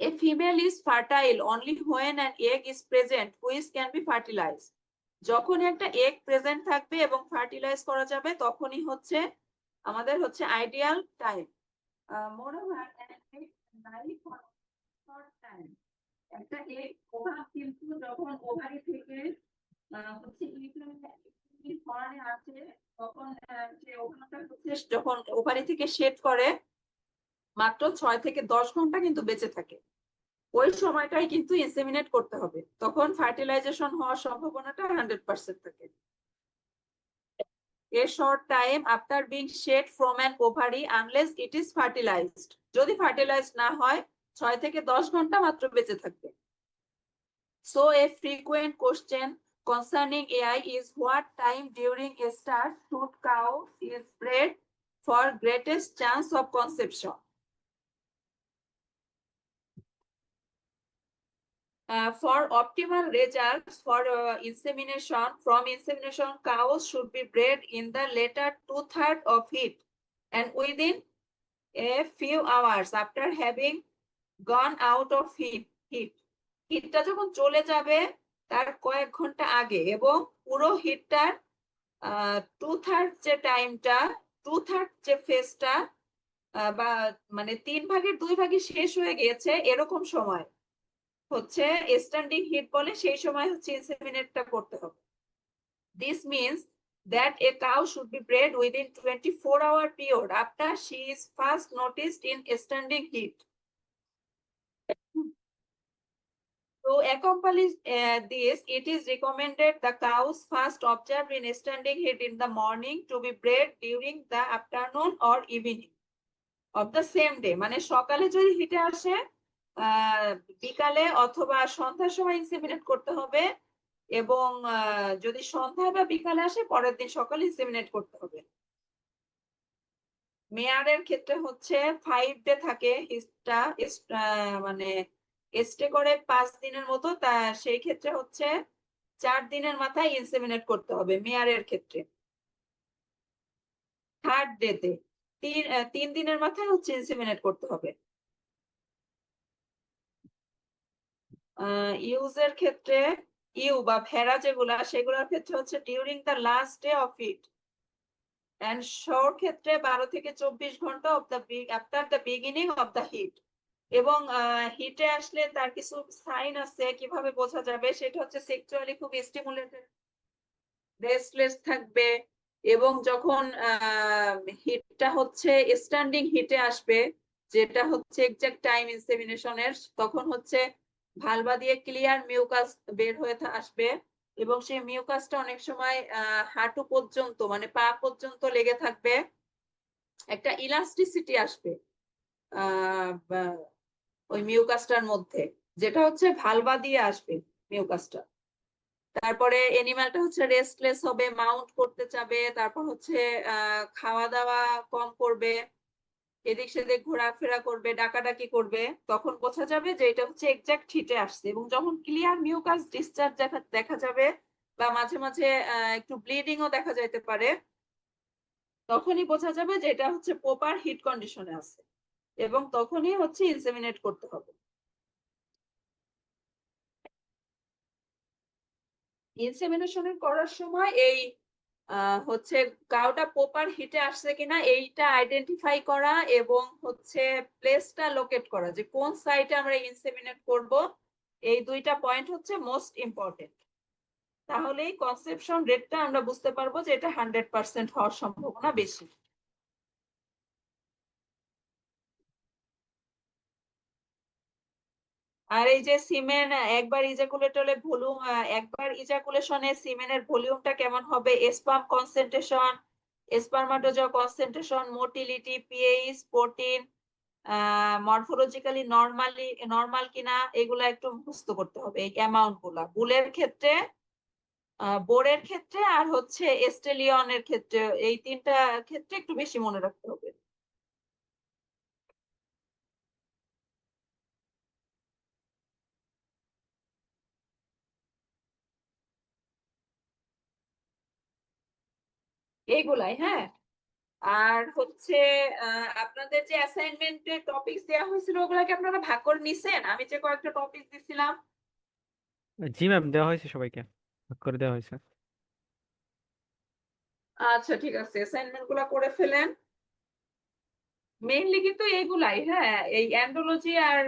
A female is fertile only when an egg is present which can be fertilized. যখন একটা এগ প্রেজেন্ট থাকবে এবং ফার্টিলাইজ করা যাবে তখনই হচ্ছে আমাদের হচ্ছে ideal time. Moreover an egg lies for short time. একটা এগ কিন্তু যখন ওভারি থেকে হচ্ছে ফরানে আসে, তখন যে ওভারটা হচ্ছে যখন ওভারি থেকে শেড করে মাত্র 6 থেকে 10 ঘন্টা কিন্তু বেঁচে থাকে। ওই সময়টাই কিন্তু ইনসেমিনেট করতে হবে, তখন ফার্টিলাইজেশন হওয়ার সম্ভাবনাটা 100% থাকে। A short time after being shed from an ovary unless it is fertilized. যদি ফার্টিলাইজ না হয় 6 থেকে 10 ঘন্টা মাত্র বেঁচে থাকবে। So a frequent question concerning AI is what time during a start should cow is bred for greatest chance of conception. For optimal results for insemination, from insemination, cows should be bred in the later 2/3 of heat and within a few hours after having gone out of heat. হিটটা যখন চলে যাবে তার কয়েক ঘন্টা আগে, এবং পুরো হিটটার 2/3 যে টাইমটা, 2/3 যে ফেজটা বা মানে 3/2 ভাগে শেষ হয়ে গিয়েছে এরকম সময় হচ্ছে স্ট্যান্ডিং হিট বলে, সেই সময় হচ্ছে ইনসেমিনেটটা করতে হবে। This means that a cow should be bred within 24-hour period after she is first noticed in standing heat. To accomplish this, it is recommended the cows first observed in standing heat in the morning to be bred during the afternoon or evening of the same day. মানে সকালে যদি হিটে আসে বিকালে অথবা সন্ধ্যার সময় ইনসেমিনেট করতে হবে, এবং যদি সন্ধ্যা বা বিকালে আসে পরের দিন সকালে ইনসেমিনেট করতে হবে। মেয়ারের ক্ষেত্রে হচ্ছে 5 ডে থাকে হিটটা, মানে স্টে করে 5 দিনের মতো, তা সেই ক্ষেত্রে হচ্ছে 4 দিনের মাথায় ইনসেমিনেট করতে হবে মেয়ারের ক্ষেত্রে। থার্ড ডেতে 3 দিনের মাথায় হচ্ছে ইনসেমিনেট করতে হবে। ইউজের ক্ষেত্রে ইউ বা ভেড়া যেগুলা, সেগুলোর ক্ষেত্রে হচ্ছে during the last day of heat, and sow ক্ষেত্রে 12 থেকে 24 ঘন্টা of the after the beginning of the heat. এবং হিটে আসলে তার কিছু সাইন আছে, কিভাবে বোঝা যাবে সেটা হচ্ছে সেক্সুয়ালি খুব স্টিমুলেটেড, রেস্টলেস থাকবে, এবং যখন হিটটা হচ্ছে স্ট্যান্ডিং হিটে আসবে, যেটা হচ্ছে এক্সাক্ট টাইম ইনসেমিনেশনের, তখন হচ্ছে ভালভা দিয়ে ক্লিয়ার মিউকাস বের হয়ে আসবে, এবং সেই মিউকাসটা অনেক সময় হাঁটু পর্যন্ত মানে পা পর্যন্ত লেগে থাকবে। একটা ইলাস্টিসিটি আসবে ওই মিউকাসটার মধ্যে, যেটা হচ্ছে ভালভা দিয়ে আসবে মিউকাসটা। তারপরে এনিম্যালটা হচ্ছে রেস্টলেস হবে, মাউন্ট করতে চাবে, তারপর হচ্ছে খাওয়া দাওয়া কম করবে, এদিক সেদিক ঘোরাফেরা করবে, ডাকাডাকি করবে, তখন বোঝা যাবে যে এটা হচ্ছে এক্সাক্ট হিটে আসছে। এবং যখন ক্লিয়ার মিউকাস ডিসচার্জ দেখা যাবে বা মাঝে মাঝে একটু ব্লিডিং ও দেখা যাইতে পারে, তখনই বোঝা যাবে যে এটা হচ্ছে প্রপার হিট কন্ডিশনে আছে, এবং তখনই হচ্ছে ইনসেমিনেট করতে হবে। ইনসেমিনেশন করার সময় এই হচ্ছে গাওটা প্রপার হিটে আসছে কিনা এইটা আইডেন্টিফাই করা, এবং হচ্ছে প্লেসটা লোকেট করা যে কোন সাইটে আমরা ইনসেমিনেট করব, এই দুইটা পয়েন্ট হচ্ছে মোস্ট ইম্পর্টেন্ট। তাহলেই কনসেপশন রেটটা আমরা বুঝতে পারবো যে এটা 100% হওয়ার সম্ভাবনা বেশি। আর এই যে সিমেন একবার ইজাকুলেট হলে ভলিউম, একবার ইজাকুলেশনে সিমেনের ভলিউমটা কেমন হবে, sperm concentration, spermatozoa concentration, motility, pH, protein, morphologically normal কিনা, এগুলা একটু মুখস্থ করতে হবে এই অ্যামাউন্ট গুলা, বুলের ক্ষেত্রে, বোরের ক্ষেত্রে, আর হচ্ছে এস্টেলিয়নের ক্ষেত্রে, এই তিনটা ক্ষেত্রে একটু বেশি মনে রাখতে হবে। এইগুলাই, হ্যাঁ। আর হচ্ছে আপনাদের যে অ্যাসাইনমেন্টের টপিকস দেওয়া হয়েছিল ওগুলাকে আপনারা ভাগ করে নিছেন? আমি যে কয়েকটা টপিক দিছিলাম। জি ম্যাম, দেওয়া হয়েছে সবাইকে, ভাগ করে দেওয়া হয়েছে। আচ্ছা ঠিক আছে, অ্যাসাইনমেন্ট গুলা করে ফেলেন। মেইনলি কিন্তু এইগুলাই, হ্যাঁ, এই অ্যান্ডোলজি আর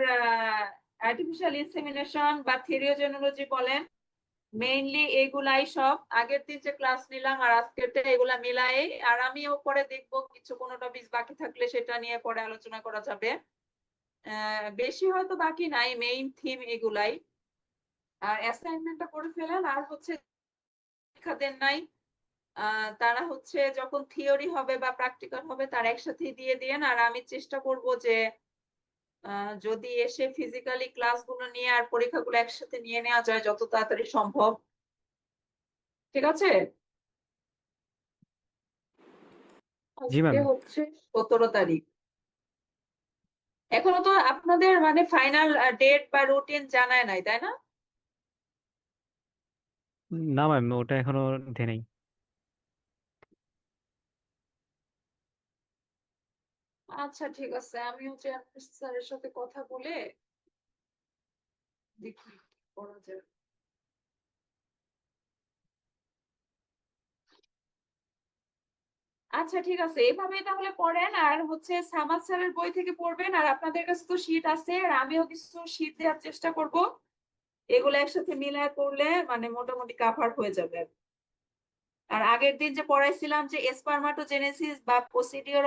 আর্টিফিশিয়াল ইনসেমিনেশন বা থিরিওজেনোলজি বলেন, মেইনলি এগুলাই সব আগের দিন যে ক্লাস নিলাম আর আজকেরটা এগুলা মিলাই। আর আমিও পরে দেখবো কিছু কোনো টপিক বাকি থাকলে সেটা নিয়ে পরে আলোচনা করা যাবে। বেশি হয়তো বাকি নাই, মেইন থিম এগুলাই। আর অ্যাসাইনমেন্টটা করে ফেলেন। আর হচ্ছে পরীক্ষা দেন নাই, তারা হচ্ছে যখন থিওরি হবে বা প্র্যাকটিক্যাল হবে তার একসাথে দিয়ে দিয়েন। আর আমি চেষ্টা করব যে যদি এসে ফিজিক্যালি ক্লাসগুলো নিয়ে আর পরীক্ষাগুলো একসাথে নিয়ে নেওয়া যায় যত তাড়াতাড়ি সম্ভব। ঠিক আছে? জি আজকে ম্যাম। হচ্ছে 17 তারিখ। এখনো তো আপনাদের মানে ফাইনাল ডেট বা রুটিন জানায় নাই, তাই না? না ম্যাম, ওটা এখনো দেয় নাই। আচ্ছা ঠিক আছে, আমিও চেয়ারম্যান স্যারের সাথে কথা বলে দেখি কি করা যায়। আচ্ছা ঠিক আছে, এভাবেই তাহলে পড়েন। আর হচ্ছে সামাদ স্যারের বই থেকে পড়বেন। আর আপনাদের কাছে তো শীট আছে, আর আমিও কিছু শীট দেওয়ার চেষ্টা করব। এগুলো একসাথে মিলায় পড়লে মানে মোটামুটি কাভার হয়ে যাবে। আর আগের দিন যে পড়াইছিলাম যে স্পারমাটোজেনেসিস বা প্রসিডিওর